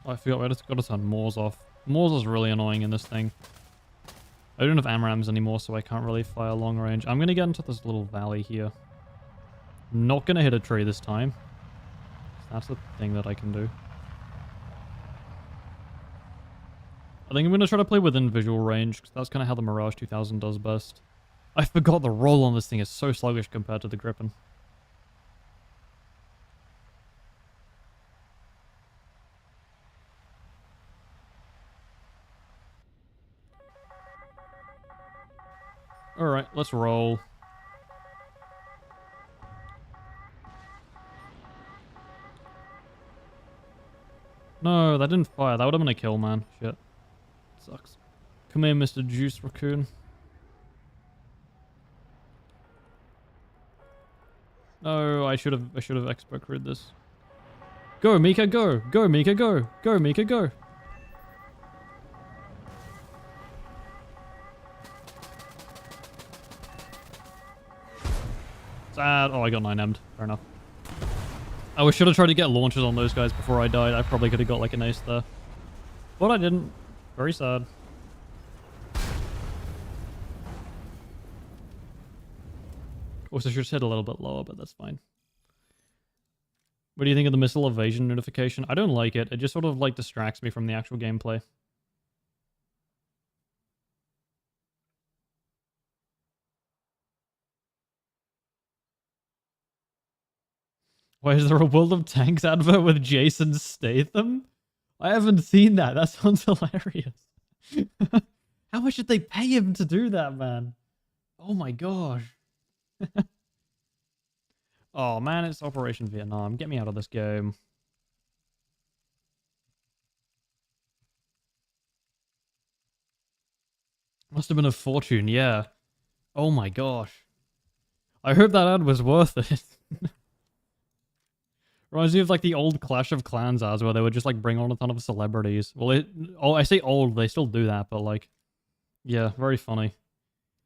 Oh, I forgot I just got to turn Moors off. Moors is really annoying in this thing. I don't have AMRAMs anymore, so I can't really fire long range. I'm going to get into this little valley here. Not going to hit a tree this time. That's the thing that I can do. I think I'm going to try to play within visual range, because that's kind of how the Mirage 2000 does best. I forgot the roll on this thing is so sluggish compared to the Gripen. Alright, let's roll. No, that didn't fire. That would have been a kill, man. Shit. Sucks. Come here, Mr. Juice Raccoon. No, I should have expert crewed this. Go, Mika, go! Go, Mika, go! Go, Mika, go! Sad. Oh, I got 9M'd. Fair enough. I should have tried to get launches on those guys before I died. I probably could have got like an ace there. But I didn't. Very sad. Also, I should hit a little bit lower, but that's fine. What do you think of the missile evasion notification? I don't like it. It just sort of like distracts me from the actual gameplay. Why is there a World of Tanks advert with Jason Statham? I haven't seen that. That sounds hilarious. How much did they pay him to do that, man? Oh my gosh. Oh man, it's Operation Vietnam. Get me out of this game. Must have been a fortune, yeah. Oh my gosh. I hope that ad was worth it. Reminds me of like the old Clash of Clans ads where they would just like bring on a ton of celebrities. Well, I say old, they still do that, but like, yeah, very funny.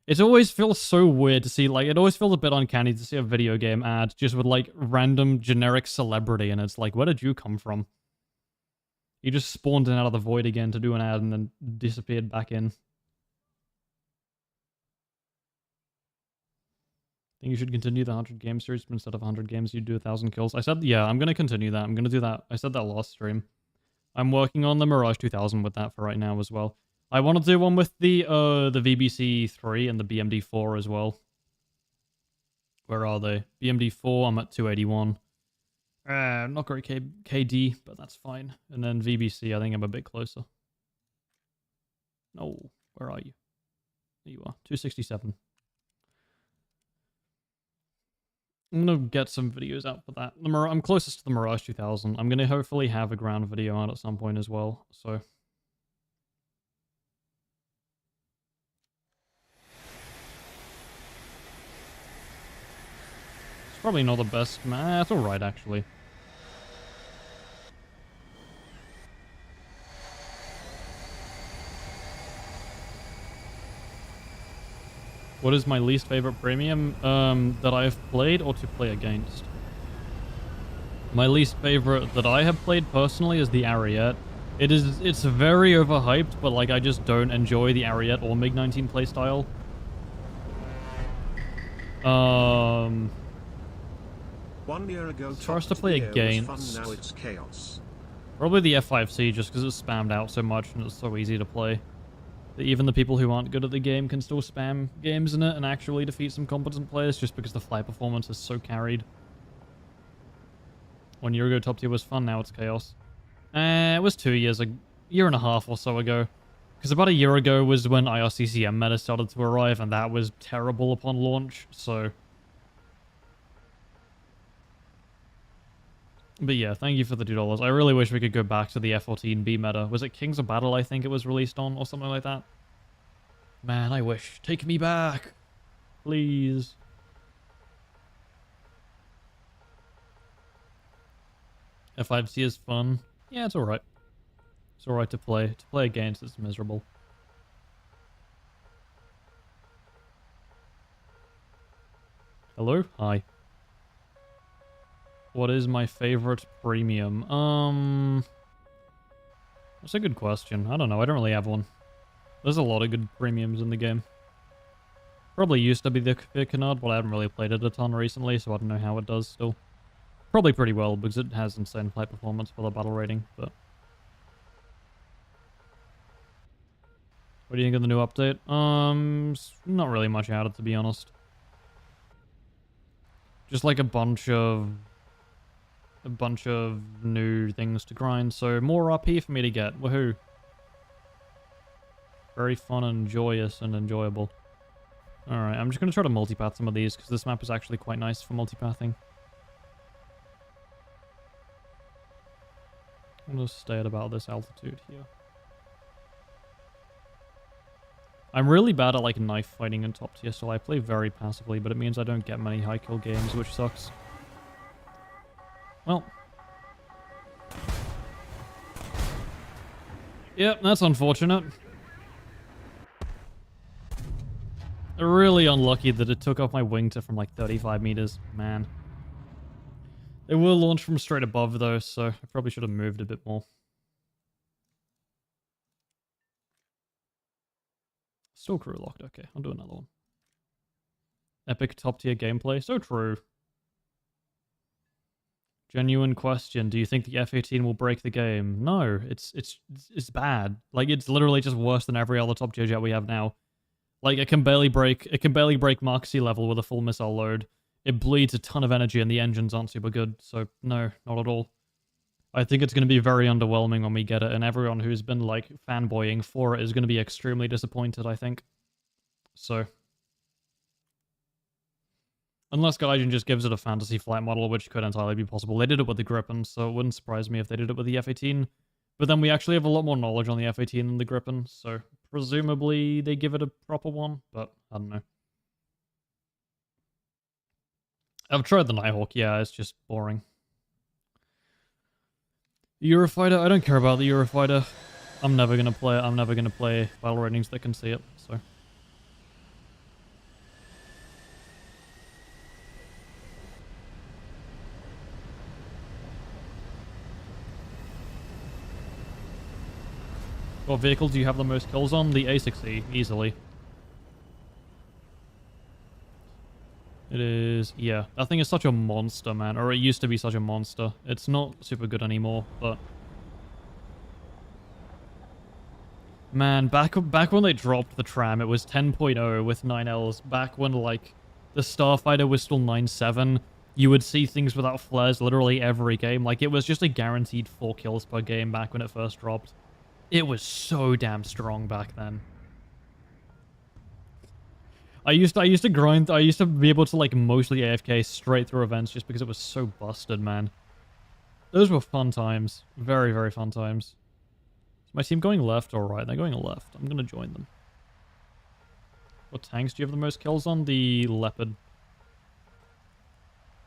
It always feels so weird to see, like, it always feels a bit uncanny to see a video game ad just with like random generic celebrity, and it's like, where did you come from? You just spawned in out of the void again to do an ad and then disappeared back in. I think you should continue the 100 game series, but instead of 100 games, you do 1,000 kills. I said, yeah, I'm going to continue that. I'm going to do that. I said that last stream. I'm working on the Mirage 2000 with that for right now as well. I want to do one with the VBC3 and the BMD4 as well. Where are they? BMD4, I'm at 281. Not great KD, but that's fine. And then VBC, I think I'm a bit closer. No, where are you? There you are, 267. I'm gonna get some videos out for that. I'm closest to the Mirage 2000. I'm gonna hopefully have a ground video out at some point as well, so. It's probably not the best, man. It's alright, actually. What is my least favorite premium that I have played or to play against? My least favorite that I have played personally is the Ariete. It's very overhyped, but like I just don't enjoy the Ariete or MiG-19 playstyle. 1 year ago, it's hard to play against. Fun, now it's chaos. Probably the F5C, just because it's spammed out so much and it's so easy to play. That even the people who aren't good at the game can still spam games in it and actually defeat some competent players just because the flight performance is so carried. 1 year ago, top tier was fun, now it's chaos. It was 2 years, a year and a half or so ago. Because about a year ago was when IRCCM meta started to arrive, and that was terrible upon launch, so. But yeah, thank you for the $2. I really wish we could go back to the F14B meta. Was it Kings of Battle, I think it was released on, or something like that? Man, I wish. Take me back! Please. F5C is fun. Yeah, it's alright. It's alright to play. To play against, it's miserable. Hello? Hi. What is my favorite premium? That's a good question. I don't know. I don't really have one. There's a lot of good premiums in the game. Probably used to be the Canard, but I haven't really played it a ton recently, so I don't know how it does still. Probably pretty well, because it has insane flight performance for the battle rating, but. What do you think of the new update? Not really much added, to be honest. Just like a bunch of new things to grind, so more RP for me to get. Woohoo. Very fun and joyous and enjoyable. Alright, I'm just going to try to multipath some of these, because this map is actually quite nice for multipathing. I'm going to stay at about this altitude here. I'm really bad at like knife fighting in top tier, so I play very passively, but it means I don't get many high kill games, which sucks. Well. Yep, that's unfortunate. Really unlucky that it took off my wingtip from like 35 meters, man. They were launched from straight above though, so I probably should have moved a bit more. Still crew locked, okay, I'll do another one. Epic top tier gameplay, so true. Genuine question, do you think the F-18 will break the game? No, it's bad. Like, it's literally just worse than every other top tier jet we have now. Like, it can barely break Mark C level with a full missile load. It bleeds a ton of energy and the engines aren't super good, so no, not at all. I think it's going to be very underwhelming when we get it, and everyone who's been, like, fanboying for it is going to be extremely disappointed, I think. So. Unless Gaijin just gives it a fantasy flight model, which could entirely be possible. They did it with the Gripen, so it wouldn't surprise me if they did it with the F-18. But then we actually have a lot more knowledge on the F-18 than the Gripen, so presumably they give it a proper one, but I don't know. I've tried the Nighthawk, yeah, it's just boring. The Eurofighter, I don't care about the Eurofighter. I'm never gonna play it. I'm never gonna play battle ratings that can see it, so. What vehicle do you have the most kills on? The A6E, easily. It is, yeah. That thing is such a monster, man. Or it used to be such a monster. It's not super good anymore, but Man, back when they dropped the tram, it was 10.0 with 9Ls. Back when, like, the Starfighter was still 9.7, you would see things without flares literally every game. Like, it was just a guaranteed 4 kills per game back when it first dropped. It was so damn strong back then. I used to grind, I used to be able to, like, mostly AFK straight through events just because it was so busted, man. Those were fun times. Very, very fun times. Is my team going left or right? They're going left. I'm gonna join them. What tanks do you have the most kills on? The Leopard.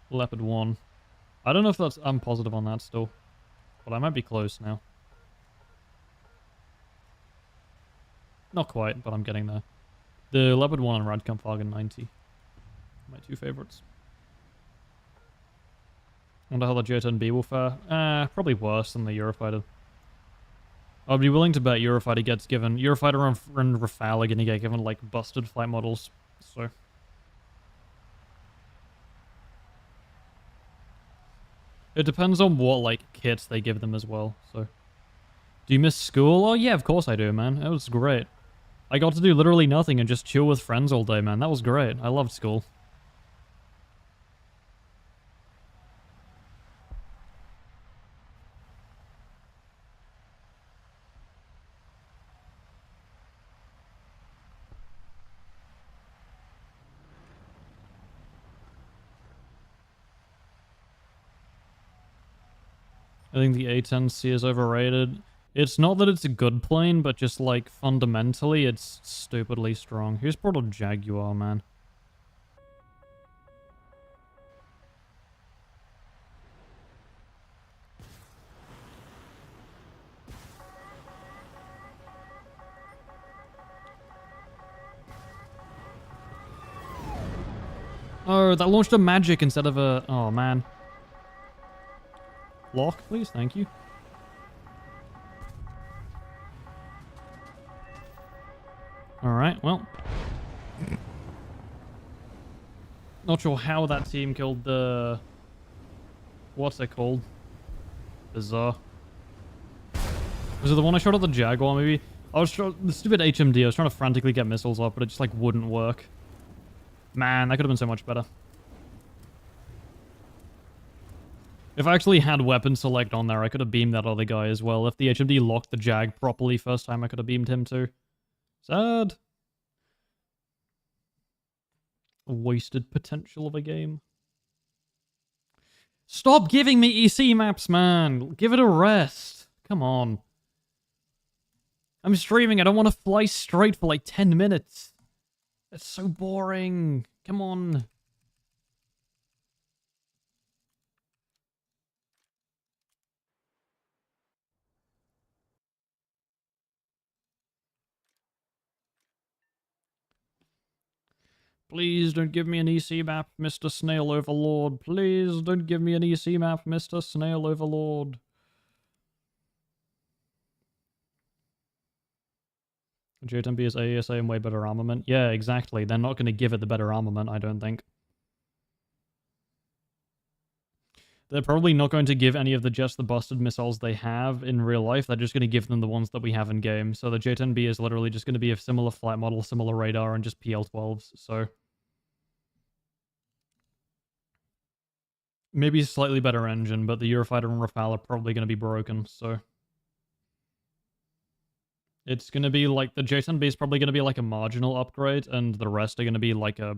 Leopard 1. I don't know if that's... I'm positive on that still. But I might be close now. Not quite, but I'm getting there. The Leopard 1 and Radkampfhagen 90. My two favorites. Wonder how the J10B will fare. Probably worse than the Eurofighter. I'd be willing to bet Eurofighter gets given... Eurofighter and Rafale are gonna get given, like, busted flight models. So... It depends on what, like, kits they give them as well, so... Do you miss school? Oh, yeah, of course I do, man. It was great. I got to do literally nothing and just chill with friends all day, man. That was great. I loved school. I think the A10C is overrated. It's not that it's a good plane, but just, like, fundamentally, it's stupidly strong. Who's brought a Jaguar, man? Oh, that launched a magic instead of a... Oh, man. Lock, please, thank you. Alright, well. Not sure how that team killed the... What's it called? Bizarre. Was it the one I shot at the Jaguar, maybe? I was trying... The stupid HMD, I was trying to frantically get missiles up, but it just, like, wouldn't work. Man, that could have been so much better. If I actually had weapon select on there, I could have beamed that other guy as well. If the HMD locked the Jag properly first time, I could have beamed him too. Sad. A wasted potential of a game. Stop giving me EC maps, man! Give it a rest. Come on. I'm streaming, I don't want to fly straight for like 10 minutes. It's so boring. Come on. Please don't give me an EC map, Mr. Snail Overlord. Please don't give me an EC map, Mr. Snail Overlord. J10B is AESA and way better armament. Yeah, exactly. They're not going to give it the better armament, I don't think. They're probably not going to give any of just the busted missiles they have in real life. They're just going to give them the ones that we have in game. So the J10B is literally just going to be a similar flight model, similar radar, and just PL-12s. So maybe a slightly better engine, but the Eurofighter and Rafale are probably going to be broken. So it's going to be like the J10B is probably going to be like a marginal upgrade, and the rest are going to be like a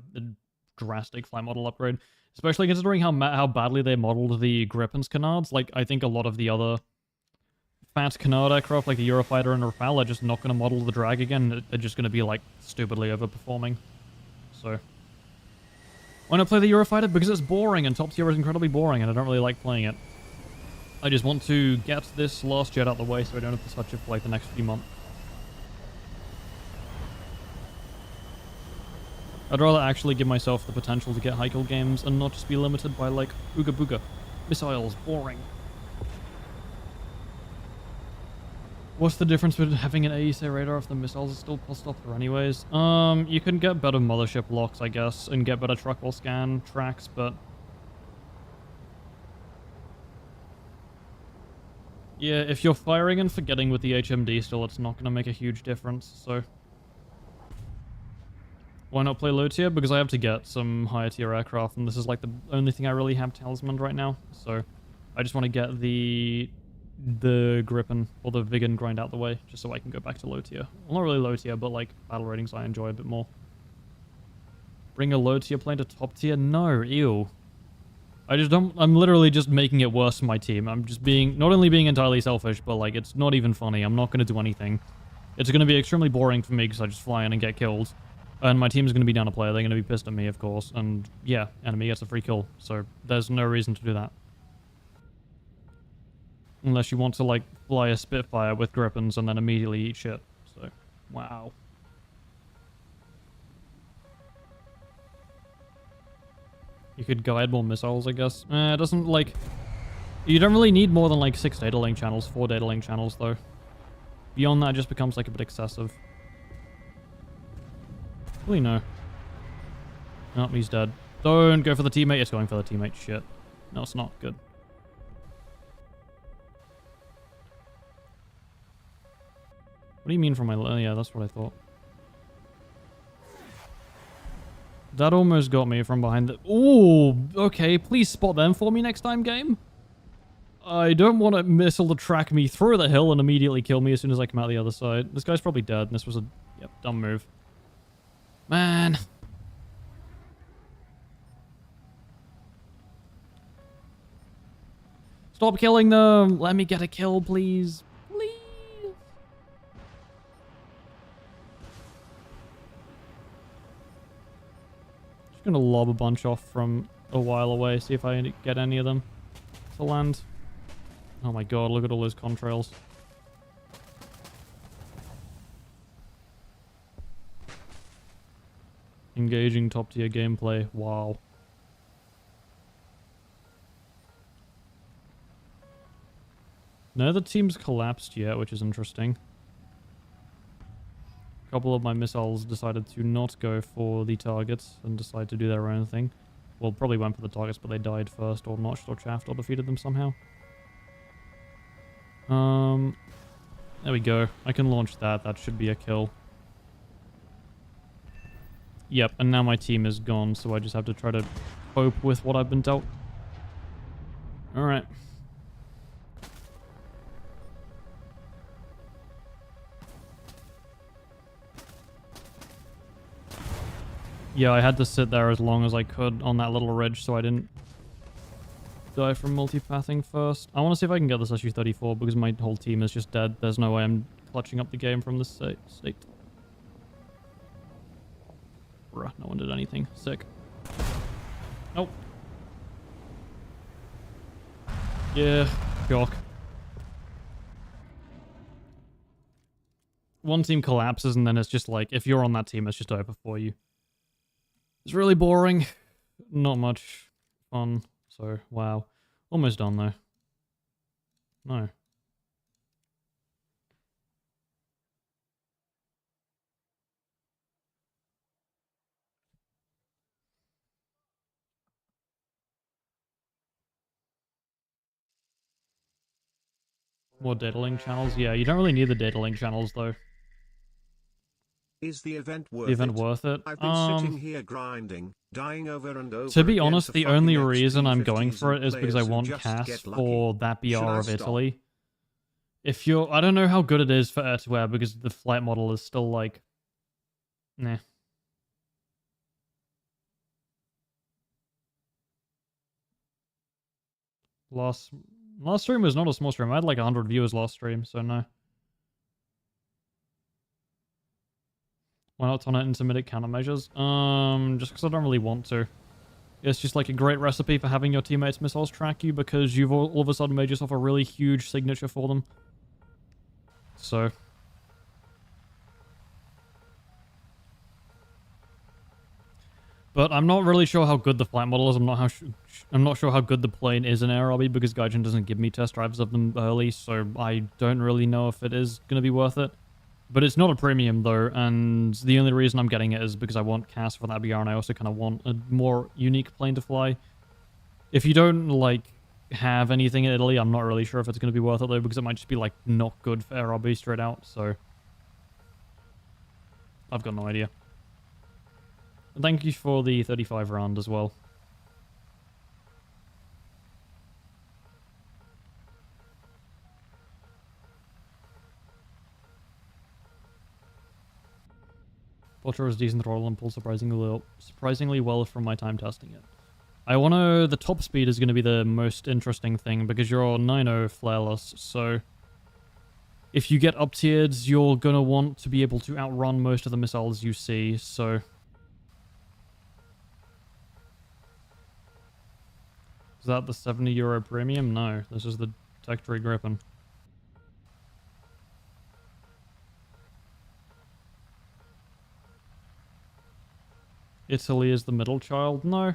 drastic flight model upgrade. Especially considering how badly they modeled the Gripen's canards. Like, I think a lot of the other fat canard aircraft, like the Eurofighter and Rafale, are just not going to model the drag again. They're just going to be, like, stupidly overperforming. So why not play the Eurofighter? Because it's boring, and top tier is incredibly boring, and I don't really like playing it. I just want to get this last jet out of the way so I don't have to touch it for, like, the next few months. I'd rather actually give myself the potential to get high kill games and not just be limited by, like, ooga booga. Missiles, boring. What's the difference between having an AESA radar if the missiles are still pulsed off there anyways? You can get better mothership locks, I guess, and get better truck wall scan tracks, but Yeah, if you're firing and forgetting with the HMD still, it's not going to make a huge difference, so... Why not play low tier? Because I have to get some higher tier aircraft, and this is like the only thing I really have talisman right now, so... I just want to get the Gripen, or the Viggen grind out the way, just so I can go back to low tier. Well, not really low tier, but like, battle ratings I enjoy a bit more. Bring a low tier plane to top tier? No, ew. I just don't... I'm literally just making it worse for my team. I'm just being... Not only being entirely selfish, but, like, it's not even funny. I'm not going to do anything. It's going to be extremely boring for me because I just fly in and get killed. And my team's going to be down a player. They're going to be pissed at me, of course. And, yeah, enemy gets a free kill. So, there's no reason to do that. Unless you want to, like, fly a Spitfire with Gripens and then immediately eat shit. So, wow. You could guide more missiles, I guess. It doesn't, like... You don't really need more than, like, 6 data link channels, 4 data link channels, though. Beyond that, it just becomes, like, a bit excessive. Really, no. Nope, he's dead. Don't go for the teammate. It's going for the teammate. Shit. No, it's not. Good. What do you mean from my... Oh, yeah, that's what I thought. That almost got me from behind the... Ooh, okay, please spot them for me next time, game. I don't want a missile to track me through the hill and immediately kill me as soon as I come out the other side. This guy's probably dead, and this was a... Yep, dumb move. Man. Stop killing them! Let me get a kill, please. Gonna lob a bunch off from a while away, see if I get any of them to land. Oh my god, look at all those contrails. Engaging top tier gameplay, wow. No other team's collapsed yet, which is interesting. A couple of my missiles decided to not go for the targets and decide to do their own thing. Well, probably went for the targets, but they died first, or notched, or chaffed, or defeated them somehow. There we go. I can launch that. That should be a kill. Yep, and now my team is gone, so I just have to try to cope with what I've been dealt. Alright. Yeah, I had to sit there as long as I could on that little ridge so I didn't die from multipathing first. I want to see if I can get this SU-34 because my whole team is just dead. There's no way I'm clutching up the game from this state. Bruh, no one did anything. Sick. Nope. Yeah, shock. One team collapses and then it's just like, if you're on that team, it's just over for you. It's really boring. Not much fun. So, wow. Almost done, though. No. More data link channels? Yeah, you don't really need the data link channels, though. Is the event worth it? I've been sitting here grinding, dying over and over. To be honest, the only reason I'm going for it is because I want CAS for that BR of Italy. If you're... I don't know how good it is for air-to-air because the flight model is still like... Nah. Last stream was not a small stream. I had like 100 viewers last stream, so no. Why not turn it intermittent countermeasures? Just because I don't really want to. It's just like a great recipe for having your teammates' missiles track you because you've all of a sudden made yourself a really huge signature for them. So. But I'm not really sure how good the flight model is. I'm not sure how good the plane is in Air Army because Gaijin doesn't give me test drives of them early, so I don't really know if it is going to be worth it. But it's not a premium, though, and the only reason I'm getting it is because I want CAS for that BR, and I also kind of want a more unique plane to fly. If you don't, like, have anything in Italy. I'm not really sure if it's going to be worth it though, because it might just be like not good for RB straight out. So I've got no idea. And thank you for the 35 round as well. Ultra is decent throttle and pull surprisingly well from my time testing it. I want to... The top speed is going to be the most interesting thing because you're 9.0 flareless, so... If you get up-tiered, you're going to want to be able to outrun most of the missiles you see, so... Is that the €70 premium? No, this is the Tech Tree Griffin. Italy is the middle child? No.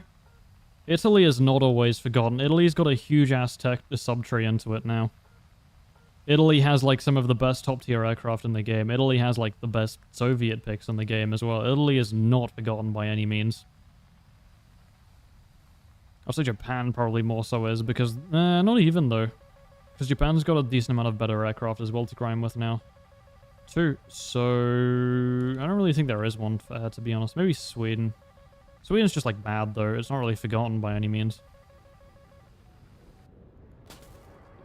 Italy is not always forgotten. Italy's got a huge ass tech subtree into it now. Italy has like some of the best top tier aircraft in the game. Italy has like the best Soviet picks in the game as well. Italy is not forgotten by any means. I'll say Japan probably more so is because... not even though. Because Japan's got a decent amount of better aircraft as well to grind with now. Too. So... I don't really think there is one fair, to be honest. Maybe Sweden. Sweden's just like bad though. It's not really forgotten by any means.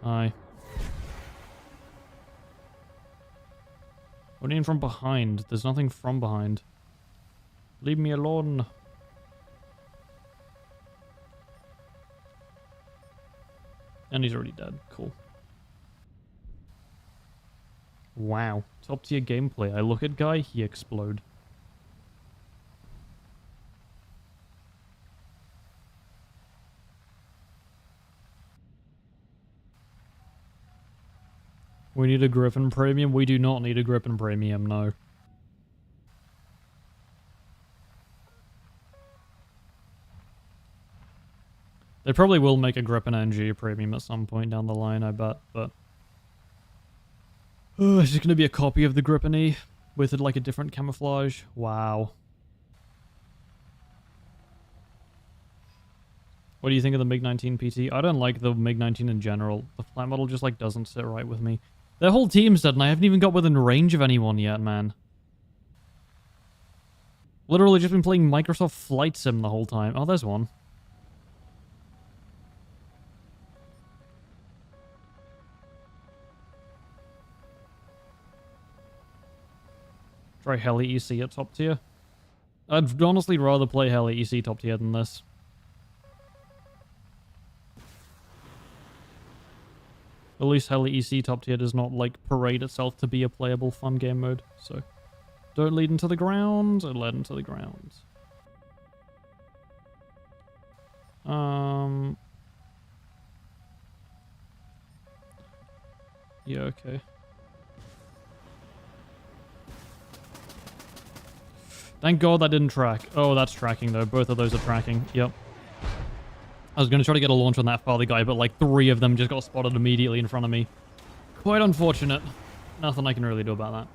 Aye. What do you mean from behind? There's nothing from behind. Leave me alone. And he's already dead. Cool. Wow. Top tier gameplay. I look at guy, he explode. We need a Griffin Premium? We do not need a Griffin Premium, no. They probably will make a Griffin NG Premium at some point down the line, I bet, but... Oh, it's just going to be a copy of the Griffin E with like a different camouflage. Wow. What do you think of the MiG-19 PT? I don't like the MiG-19 in general. The flight model just like doesn't sit right with me. Their whole team's dead and I haven't even got within range of anyone yet, man. Literally just been playing Microsoft Flight Sim the whole time. Oh, there's one. Try Heli EC at top tier. I'd honestly rather play Heli EC top tier than this. At least Heli EC top tier does not, like, parade itself to be a playable fun game mode, so... Don't lead into the ground, or lead into the ground. Yeah, okay. Thank God that didn't track. Oh, that's tracking, though. Both of those are tracking. Yep. I was going to try to get a launch on that father guy, but like 3 of them just got spotted immediately in front of me. Quite unfortunate. Nothing I can really do about that.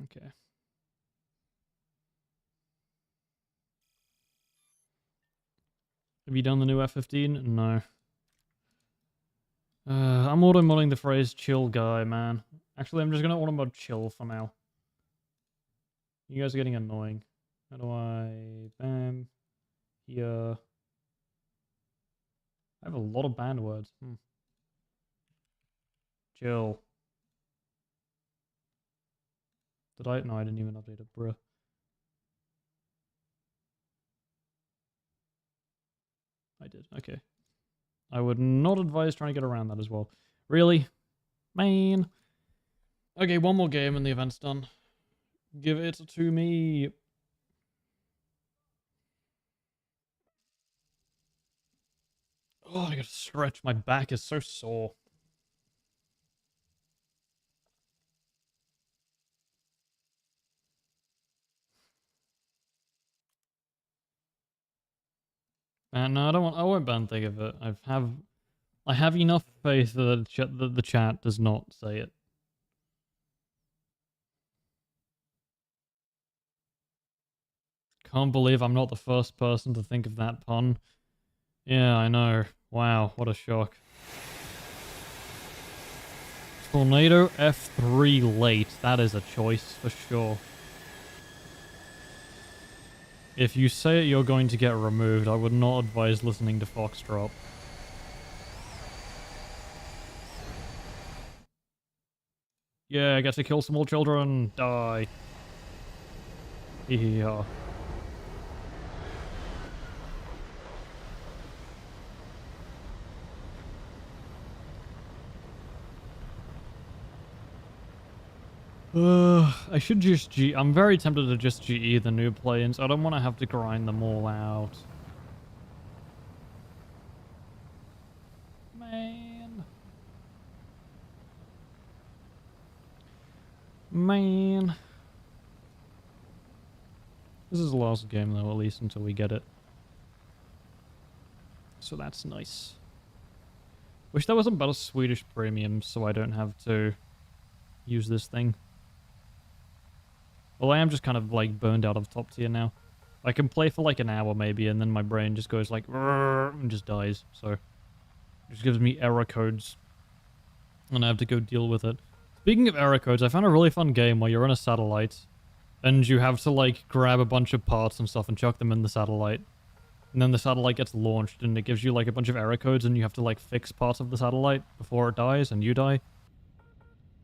Okay. Have you done the new F-15? No. I'm auto-modding the phrase chill guy, man. Actually, I'm just going to auto-mod chill for now. You guys are getting annoying. How do I... Bam. Here. I have a lot of banned words. Chill. Did I? No, I didn't even update it, bruh. I did. Okay. I would not advise trying to get around that as well. Really? Man. Okay, one more game and the event's done. Give it to me. Oh, I gotta stretch. My back is so sore. No, I don't want. I won't ban think of it. I have enough faith that the chat does not say it. Can't believe I'm not the first person to think of that pun. Yeah, I know. Wow, what a shock. Tornado F3 late. That is a choice for sure. If you say it, you're going to get removed. I would not advise listening to Foxtrot. Yeah, I get to kill small children. Die. Yeah. I should just I'm very tempted to just GE the new play-ins. I don't want to have to grind them all out. Man. Man. This is the last game though, at least until we get it. So that's nice. Wish there wasn't better Swedish premium so I don't have to use this thing. Well, I am just kind of like burned out of top tier now. I can play for like an hour maybe and then my brain just goes like and just dies. So it just gives me error codes and I have to go deal with it. Speaking of error codes, I found a really fun game where you're on a satellite and you have to like grab a bunch of parts and stuff and chuck them in the satellite. And then the satellite gets launched and it gives you like a bunch of error codes and you have to like fix parts of the satellite before it dies and you die.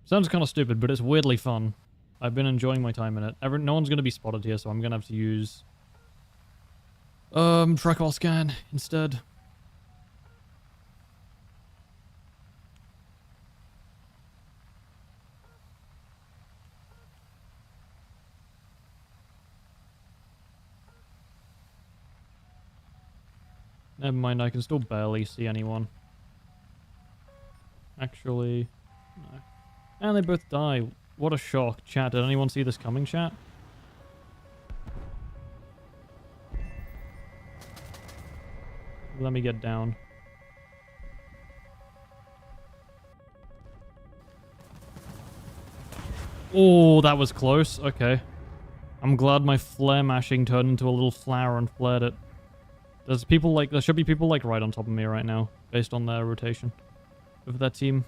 Sounds kind of stupid, but it's weirdly fun. I've been enjoying my time in it. No one's going to be spotted here, so I'm going to have to use track scan instead. Never mind, I can still barely see anyone. Actually, no. And they both die. What a shock. Chat, did anyone see this coming, chat? Let me get down. Oh, that was close. Okay. I'm glad my flare mashing turned into a little flower and flared it. There should be people like right on top of me right now, based on their rotation of their team.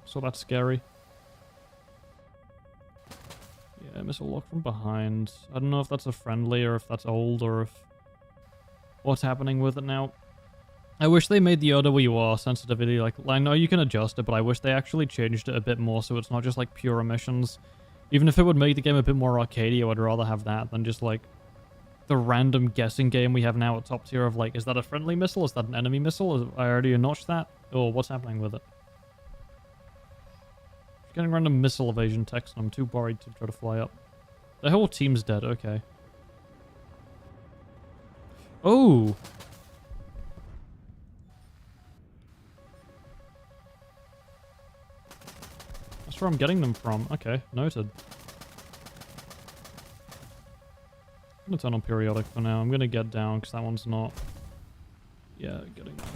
So that's scary. Yeah, missile lock from behind. I don't know if that's a friendly or if that's old or if... what's happening with it now. I wish they made the OWR sensitivity, like, I know you can adjust it, but I wish they actually changed it a bit more so it's not just like pure emissions. Even if it would make the game a bit more arcadey, I would rather have that than just like the random guessing game we have now at top tier of like, is that a friendly missile? Is that an enemy missile? I already notched that? Or what's happening with it? Getting random missile evasion text and I'm too worried to try to fly up. The whole team's dead, okay. Oh! That's where I'm getting them from. Okay, noted. I'm gonna turn on periodic for now. I'm gonna get down because that one's not... yeah, getting down.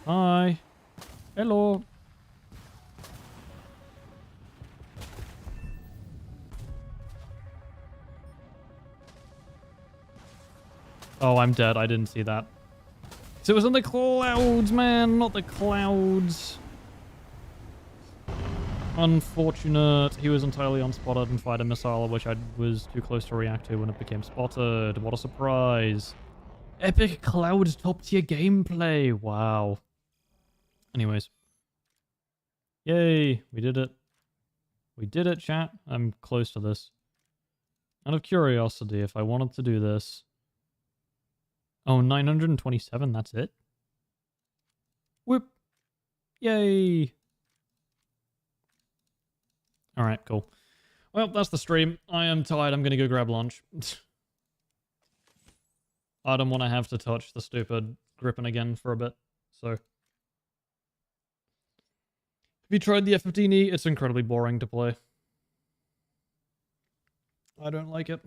Hi! Hello! Oh, I'm dead. I didn't see that. So it was in the clouds, man, not the clouds. Unfortunate. He was entirely unspotted and fired a missile, which I was too close to react to when it became spotted. What a surprise. Epic cloud top tier gameplay. Wow. Anyways. Yay. We did it. We did it, chat. I'm close to this. Out of curiosity, if I wanted to do this... oh, 927, that's it? Whoop. Yay. Alright, cool. Well, that's the stream. I am tired. I'm going to go grab lunch. I don't want to have to touch the stupid gripping again for a bit, so... Have you tried the F-15E? It's incredibly boring to play. I don't like it.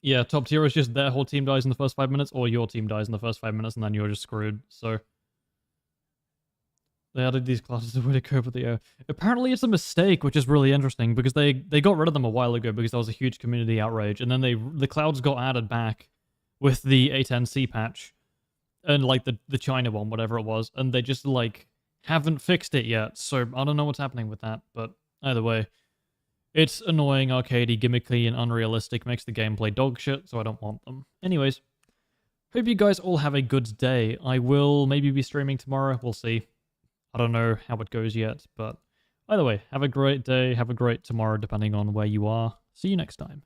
Yeah, top tier is just their whole team dies in the first 5 minutes, or your team dies in the first 5 minutes, and then you're just screwed, so... They added these classes a way to cope with the apparently it's a mistake, which is really interesting because they got rid of them a while ago because there was a huge community outrage, and then the clouds got added back with the A10C patch and like the China one, whatever it was, and they just like haven't fixed it yet. So I don't know what's happening with that, but either way, it's annoying, arcadey, gimmicky, and unrealistic. Makes the gameplay dog shit, so I don't want them. Anyways, hope you guys all have a good day. I will maybe be streaming tomorrow. We'll see. I don't know how it goes yet, but either way, have a great day, have a great tomorrow, depending on where you are. See you next time.